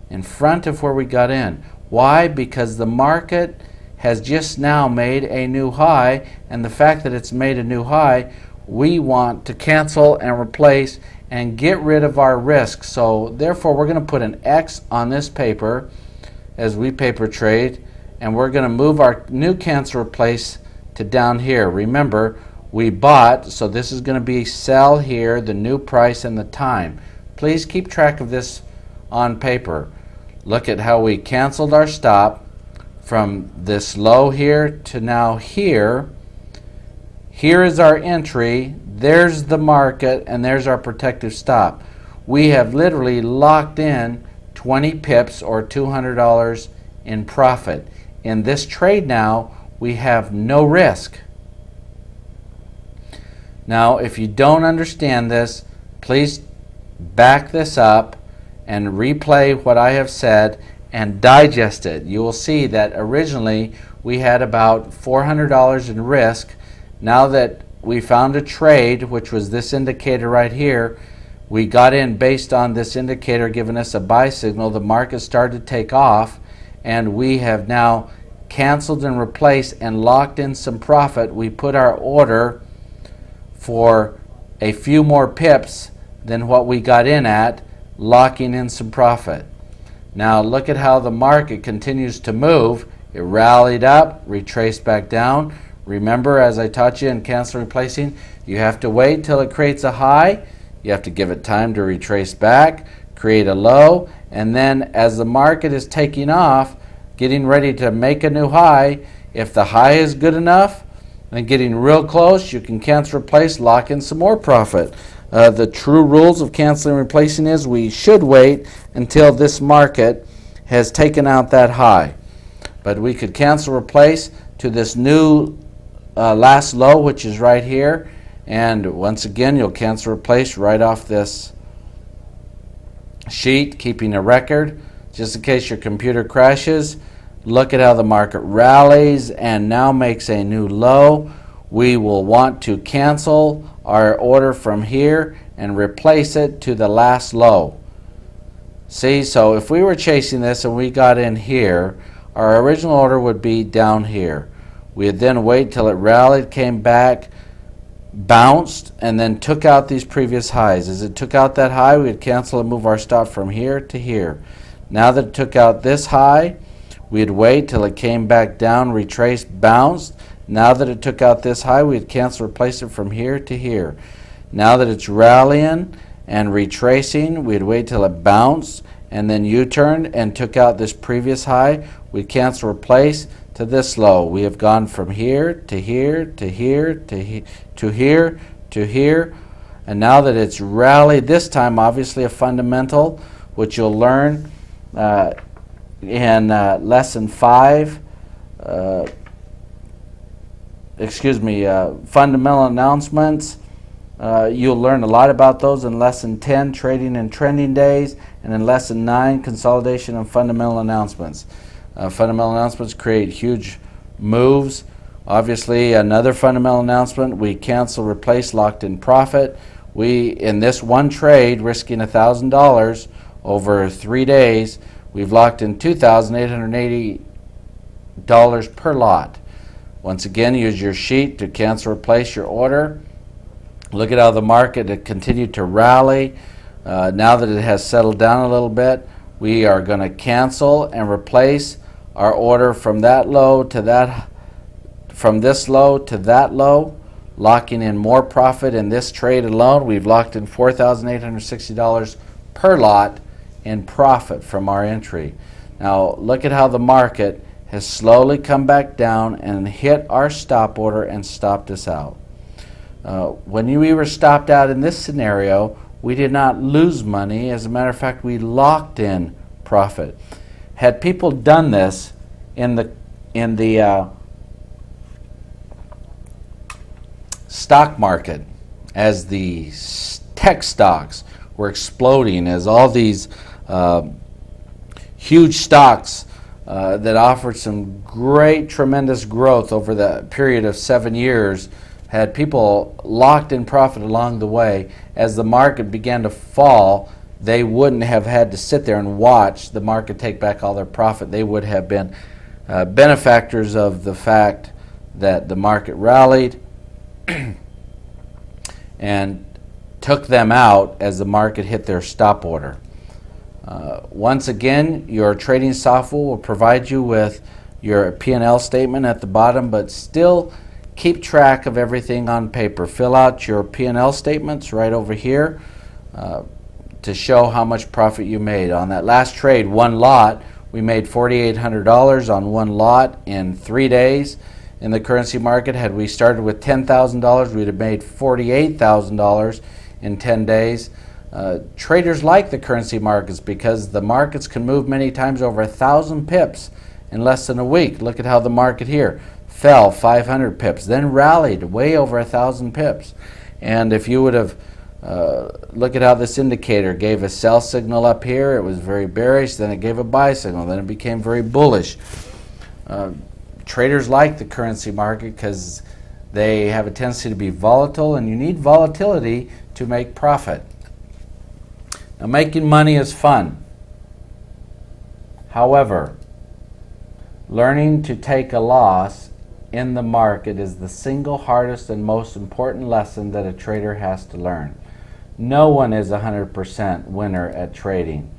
In front of where we got in. Why? Because the market has just now made a new high, and the fact that it's made a new high, we want to cancel and replace and get rid of our risk. So therefore we're going to put an X on this paper as we paper trade, and we're going to move our new cancel replace to down here. Remember, we bought, so this is going to be sell here, the new price and the time. Please keep track of this on paper. Look at how we canceled our stop from this low here to now here. Here is our entry, there's the market, and there's our protective stop. We have literally locked in 20 pips or $200 in profit. In this trade now, we have no risk. Now, if you don't understand this, please back this up and replay what I have said and digest it. You will see that originally we had about $400 in risk. Now that we found a trade, which was this indicator right here, we got in based on this indicator giving us a buy signal. The market started to take off, and we have now canceled and replaced and locked in some profit. We put our order for a few more pips than what we got in at, locking in some profit. Now look at how the market continues to move. It rallied up, retraced back down. Remember, as I taught you in cancel replacing, you have to wait till it creates a high. You have to give it time to retrace back, create a low, and then as the market is taking off, getting ready to make a new high, if the high is good enough and getting real close, you can cancel replace, lock in some more profit. The true rules of canceling and replacing is we should wait until this market has taken out that high. But we could cancel replace to this new last low, which is right here, and once again you'll cancel replace right off this sheet, keeping a record just in case your computer crashes. Look at how the market rallies and now makes a new low. We will want to cancel our order from here and replace it to the last low. See, so if we were chasing this and we got in here, our original order would be down here. We'd then wait till it rallied, came back, bounced, and then took out these previous highs. As it took out that high, we'd cancel and move our stop from here to here. Now that it took out this high, we'd wait till it came back down, retraced, bounced. Now that it took out this high, we'd cancel, replace it from here to here. Now that it's rallying and retracing, we'd wait till it bounced and then U-turned and took out this previous high, we cancel replace to this low. We have gone from here to here to here to here to here, and now that it's rallied, this time obviously a fundamental, which you'll learn in lesson 5. Fundamental announcements. You'll learn a lot about those in lesson 10, trading and trending days, and in lesson 9, consolidation and fundamental announcements. Fundamental announcements create huge moves. Obviously, another fundamental announcement, we cancel, replace, locked in profit. We, in this one trade, risking $1,000 over 3 days, we've locked in $2,880 per lot. Once again, use your sheet to cancel, replace your order. Look at how the market had continued to rally. Now that it has settled down a little bit, we are going to cancel and replace our order from that low to that, from this low to that low, locking in more profit in this trade alone. We've locked in $4,860 per lot in profit from our entry. Now look at how the market has slowly come back down and hit our stop order and stopped us out. When we were stopped out in this scenario, we did not lose money. As a matter of fact, we locked in profit. Had people done this in the stock market, as the tech stocks were exploding, as all these huge stocks that offered some great, tremendous growth over the period of 7 years, had people locked in profit along the way, as the market began to fall, they wouldn't have had to sit there and watch the market take back all their profit. They would have been benefactors of the fact that the market rallied and took them out as the market hit their stop order. Once again, your trading software will provide you with your P&L statement at the bottom, but still keep track of everything on paper. Fill out your P&L statements right over here to show how much profit you made. On that last trade, one lot, we made $4,800 on one lot in 3 days. In the currency market, had we started with $10,000, we'd have made $48,000 in 10 days. Traders like the currency markets because the markets can move many times over 1,000 pips in less than a week. Look at how the market here fell 500 pips, then rallied way over 1,000 pips. And if you would have, look at how this indicator gave a sell signal up here. It was very bearish, then it gave a buy signal, then it became very bullish. Traders like the currency market because they have a tendency to be volatile, and you need volatility to make profit. Now, making money is fun. However, learning to take a loss in the market is the single hardest and most important lesson that a trader has to learn. No one is 100% winner at trading.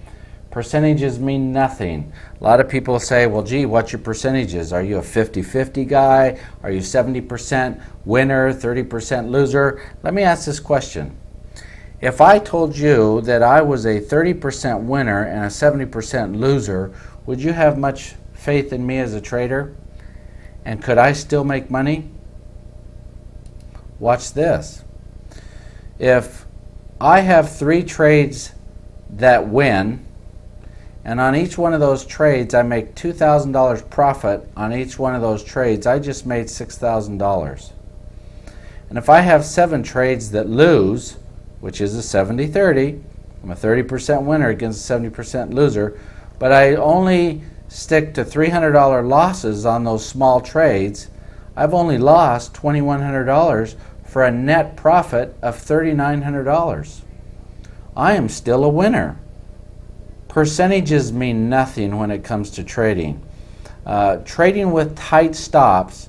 Percentages mean nothing. A lot of people say, well, gee, what's your percentages? Are you a 50-50 guy? Are you 70% winner, 30% loser? Let me ask this question. If I told you that I was a 30% winner and a 70% loser, would you have much faith in me as a trader? And could I still make money? Watch this. If I have 3 trades that win, and on each one of those trades I make $2,000 profit on each one of those trades, I just made $6,000. And if I have 7 trades that lose, which is a 70-30, I'm a 30% winner against a 70% loser, but I only stick to $300 losses on those small trades, I've only lost $2,100 for a net profit of $3,900. I am still a winner. Percentages mean nothing when it comes to trading. Trading with tight stops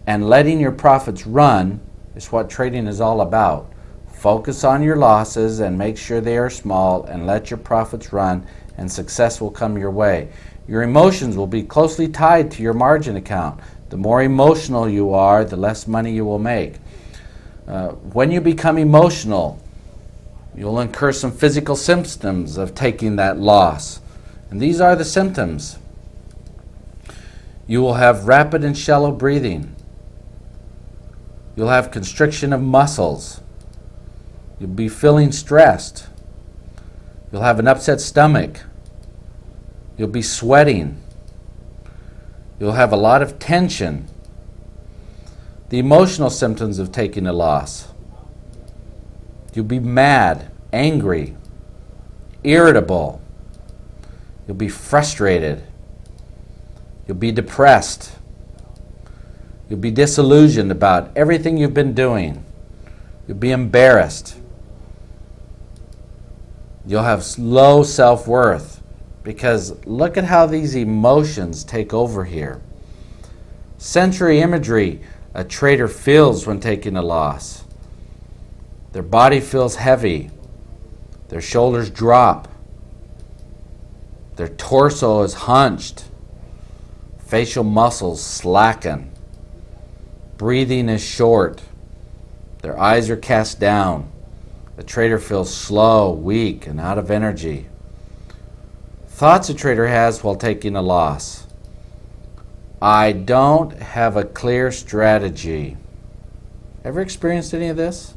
and letting your profits run is what trading is all about. Focus on your losses and make sure they are small, and let your profits run, and success will come your way. Your emotions will be closely tied to your margin account. The more emotional you are, the less money you will make. When you become emotional, You'll incur some physical symptoms of taking that loss. And these are the symptoms. You will have rapid and shallow breathing. You'll have constriction of muscles. You'll be feeling stressed. You'll have an upset stomach. You'll be sweating. You'll have a lot of tension. The emotional symptoms of taking a loss. You'll be mad, angry, irritable. You'll be frustrated. You'll be depressed. You'll be disillusioned about everything you've been doing. You'll be embarrassed. You'll have low self-worth because look at how these emotions take over here. Sensory imagery a trader feels when taking a loss. Their body feels heavy. Their shoulders drop. Their torso is hunched. Facial muscles slacken. Breathing is short. Their eyes are cast down. The trader feels slow, weak, and out of energy. Thoughts a trader has while taking a loss. I don't have a clear strategy. Ever experienced any of this?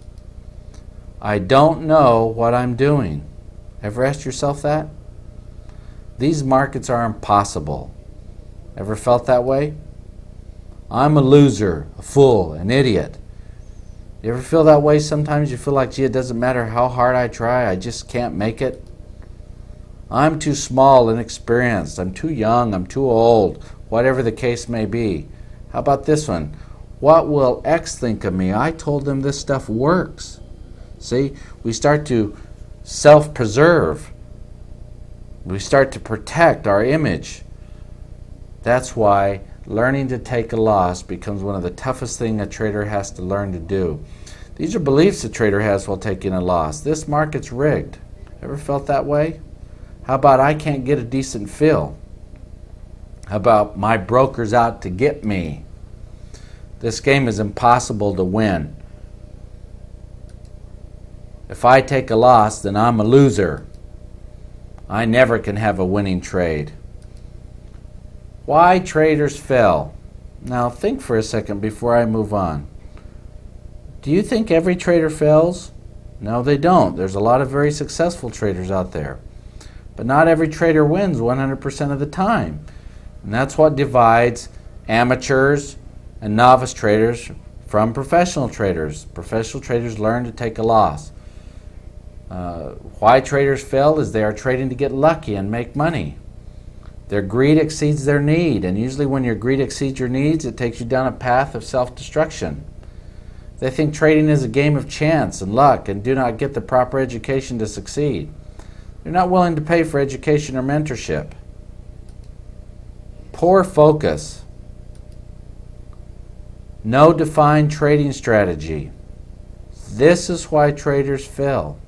I don't know what I'm doing. Ever asked yourself that? These markets are impossible. Ever felt that way? I'm a loser, a fool, an idiot. You ever feel that way sometimes? You feel like, gee, it doesn't matter how hard I try, I just can't make it. I'm too small and inexperienced. I'm too young, I'm too old, whatever the case may be. How about this one? What will X think of me? I told them this stuff works. See, we start to self-preserve. We start to protect our image. That's why learning to take a loss becomes one of the toughest things a trader has to learn to do. These are beliefs a trader has while taking a loss. This market's rigged. Ever felt that way? How about I can't get a decent fill? How about my broker's out to get me? This game is impossible to win. If I take a loss, then I'm a loser. I never can have a winning trade. Why traders fail? Now think for a second before I move on. Do you think every trader fails? No, they don't. There's a lot of very successful traders out there. But not every trader wins 100% of the time. And that's what divides amateurs and novice traders from professional traders. Professional traders learn to take a loss. Why traders fail is they are trading to get lucky and make money. Their greed exceeds their need, and usually when your greed exceeds your needs, it takes you down a path of self-destruction. They think trading is a game of chance and luck and do not get the proper education to succeed. They're not willing to pay for education or mentorship. Poor focus. No defined trading strategy. This is why traders fail.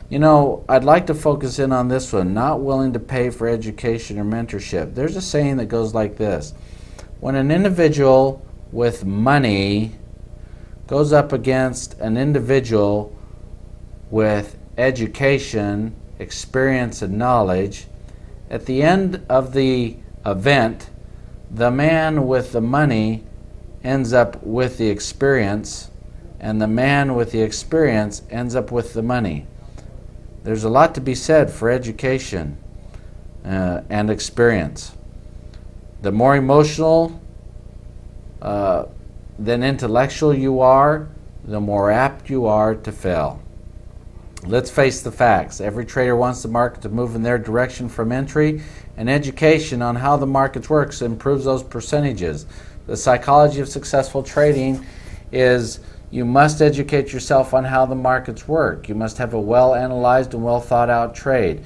You know, I'd like to focus in on this one, not willing to pay for education or mentorship. There's a saying that goes like this. When an individual with money goes up against an individual with education, experience, and knowledge, at the end of the event, the man with the money ends up with the experience, and the man with the experience ends up with the money. There's a lot to be said for education and experience. The more emotional than intellectual you are, the more apt you are to fail. Let's face the facts. Every trader wants the market to move in their direction from entry, and education on how the markets works improves those percentages. The psychology of successful trading is you must educate yourself on how the markets work. You must have a well-analyzed and well-thought-out trade.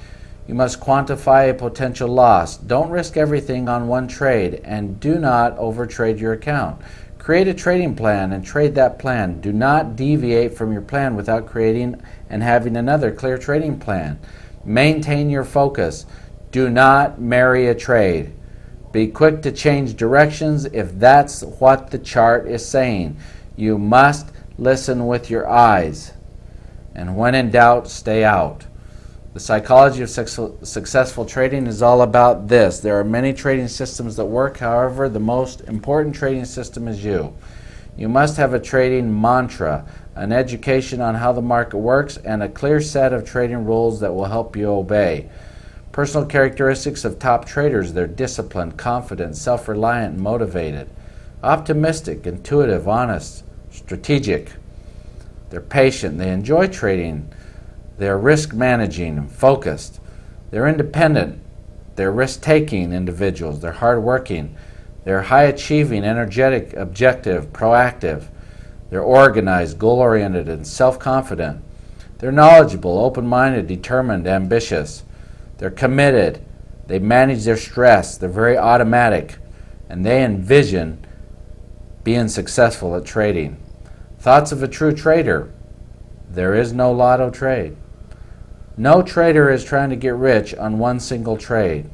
You must quantify a potential loss. Don't risk everything on one trade, and do not overtrade your account. Create a trading plan and trade that plan. Do not deviate from your plan without creating and having another clear trading plan. Maintain your focus. Do not marry a trade. Be quick to change directions if that's what the chart is saying. You must listen with your eyes. And when in doubt, stay out. The psychology of successful trading is all about this. There are many trading systems that work. However, the most important trading system is you. You must have a trading mantra, an education on how the market works, and a clear set of trading rules that will help you obey. Personal characteristics of top traders: they're disciplined, confident, self-reliant, and motivated. Optimistic, intuitive, honest, strategic. They're patient, they enjoy trading. They're risk managing and focused. They're independent. They're risk-taking individuals. They're hardworking. They're high-achieving, energetic, objective, proactive. They're organized, goal-oriented, and self-confident. They're knowledgeable, open-minded, determined, ambitious. They're committed. They manage their stress. They're very automatic. And they envision being successful at trading. Thoughts of a true trader: there is no lotto trade. No trader is trying to get rich on one single trade.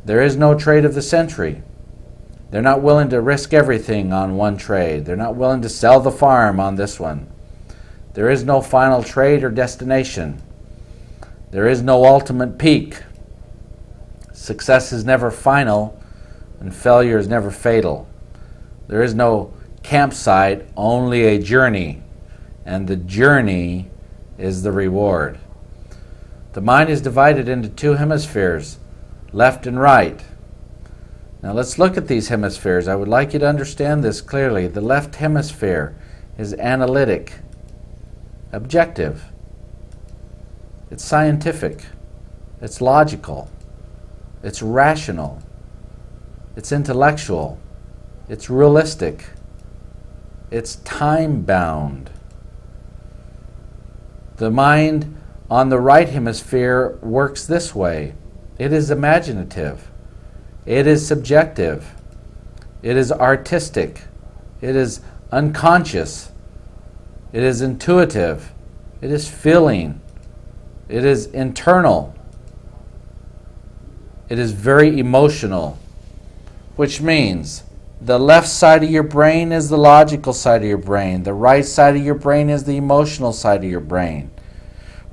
There is no trade of the century. They're not willing to risk everything on one trade. They're not willing to sell the farm on this one. There is no final trade or destination. There is no ultimate peak. Success is never final, and failure is never fatal. There is no campsite, only a journey, and the journey is the reward. The mind is divided into two hemispheres, left and right. Now let's look at these hemispheres. I would like you to understand this clearly. The left hemisphere is analytic, objective. It's scientific. It's logical. It's rational. It's intellectual. It's realistic. It's time-bound. The mind on the right hemisphere works this way. It is imaginative. It is subjective. It is artistic. It is unconscious. It is intuitive. It is feeling. It is internal. It is very emotional, which means the left side of your brain is the logical side of your brain. The right side of your brain is the emotional side of your brain,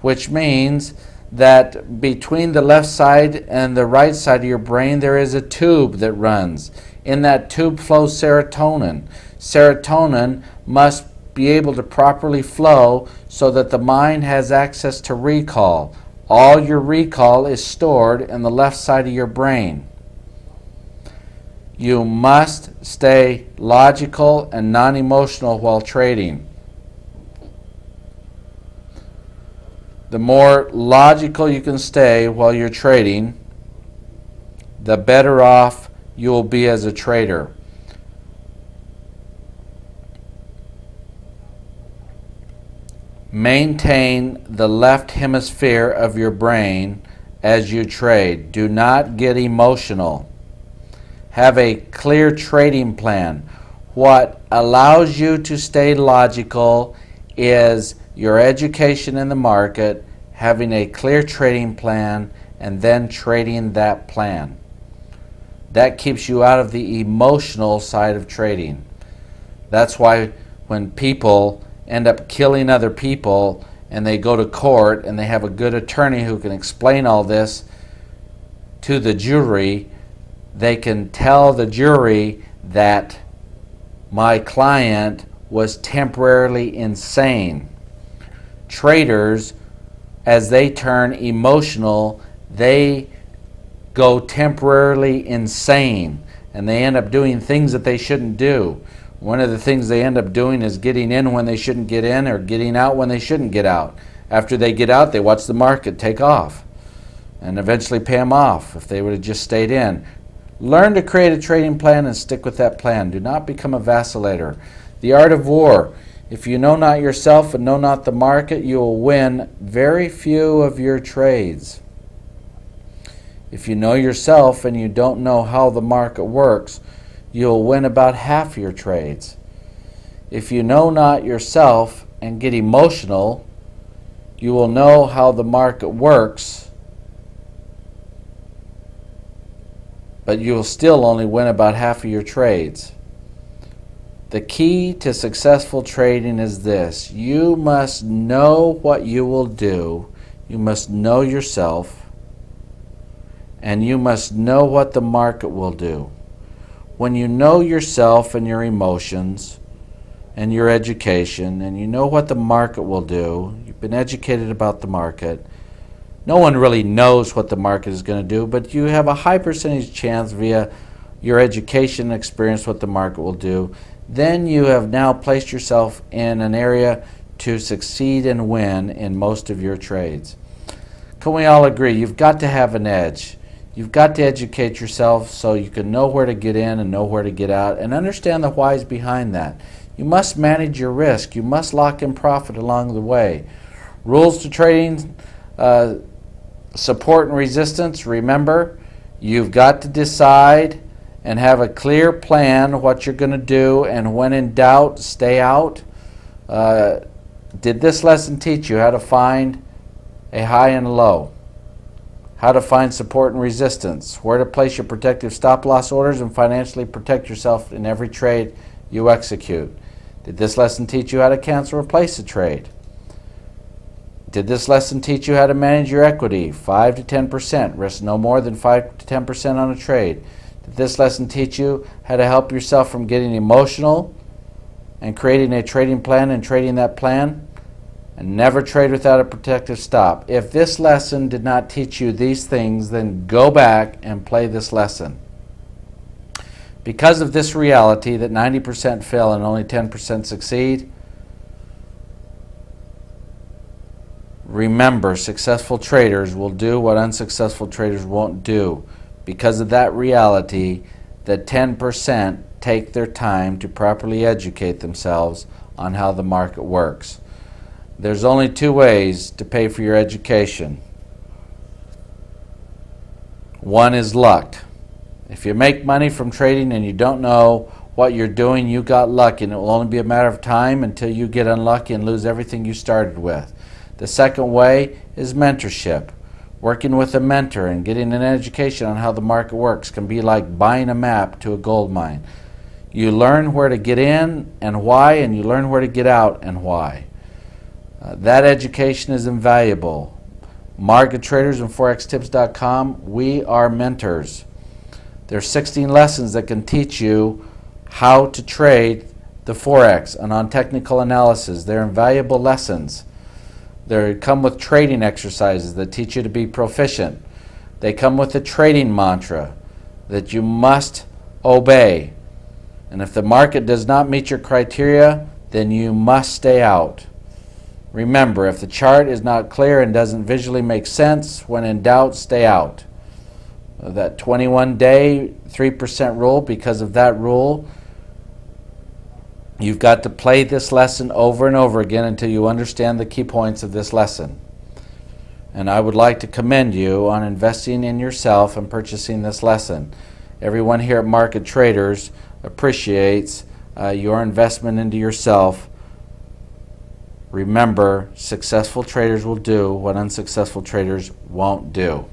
which means that between the left side and the right side of your brain there is a tube that runs. In that tube flows serotonin. Serotonin must be able to properly flow so that the mind has access to recall. All your recall is stored in the left side of your brain. You must stay logical and non-emotional while trading. The more logical you can stay while you're trading, the better off you will be as a trader. Maintain the left hemisphere of your brain as you trade. Do not get emotional. Have a clear trading plan. What allows you to stay logical is your education in the market, having a clear trading plan, and then trading that plan. That keeps you out of the emotional side of trading. That's why when people end up killing other people and they go to court and they have a good attorney who can explain all this to the jury, they can tell the jury that my client was temporarily insane. Traders, as they turn emotional, they go temporarily insane and they end up doing things that they shouldn't do. One of the things they end up doing is getting in when they shouldn't get in, or getting out when they shouldn't get out. After they get out, they watch the market take off and eventually pay them off if they would have just stayed in. Learn to create a trading plan and stick with that plan. Do not become a vacillator. The art of war. If you know not yourself and know not the market, you will win very few of your trades. If you know yourself and you don't know how the market works, you'll win about half your trades. If you know not yourself and get emotional, you will know how the market works, but you will still only win about half of your trades. The key to successful trading is this: you must know what you will do, you must know yourself, and you must know what the market will do. When you know yourself and your emotions and your education, and you know what the market will do, you've been educated about the market. No one really knows what the market is going to do, but you have a high percentage chance via your education and experience what the market will do. Then you have now placed yourself in an area to succeed and win in most of your trades. Can we all agree? You've got to have an edge. You've got to educate yourself so you can know where to get in and know where to get out and understand the whys behind that. You must manage your risk. You must lock in profit along the way. Rules to trading, support and resistance. Remember, you've got to decide and have a clear plan what you're going to do, and when in doubt, stay out. Did this lesson teach you how to find a high and a low? How to find support and resistance, where to place your protective stop-loss orders and financially protect yourself in every trade you execute. Did this lesson teach you how to cancel or replace a trade? Did this lesson teach you how to manage your equity, 5 to 10%, risk no more than 5 to 10% on a trade? Did this lesson teach you how to help yourself from getting emotional and creating a trading plan and trading that plan? And never trade without a protective stop. If this lesson did not teach you these things, then go back and play this lesson. Because of this reality that 90% fail and only 10% succeed, remember, successful traders will do what unsuccessful traders won't do. Because of that reality, that 10% take their time to properly educate themselves on how the market works. There's only two ways to pay for your education. One is luck. If you make money from trading and you don't know what you're doing, you got lucky, and it will only be a matter of time until you get unlucky and lose everything you started with. The second way is mentorship. Working with a mentor and getting an education on how the market works can be like buying a map to a gold mine. You learn where to get in and why, and you learn where to get out and why. That education is invaluable. Market traders and forextips.com, we are mentors. There's 16 lessons that can teach you how to trade the Forex and on technical analysis. They're invaluable lessons. They come with trading exercises that teach you to be proficient. They come with a trading mantra that you must obey. And if the market does not meet your criteria, then you must stay out. Remember, if the chart is not clear and doesn't visually make sense, when in doubt, stay out. That 21-day 3% rule, because of that rule, you've got to play this lesson over and over again until you understand the key points of this lesson. And I would like to commend you on investing in yourself and purchasing this lesson. Everyone here at Market Traders appreciates your investment into yourself. Remember, successful traders will do what unsuccessful traders won't do.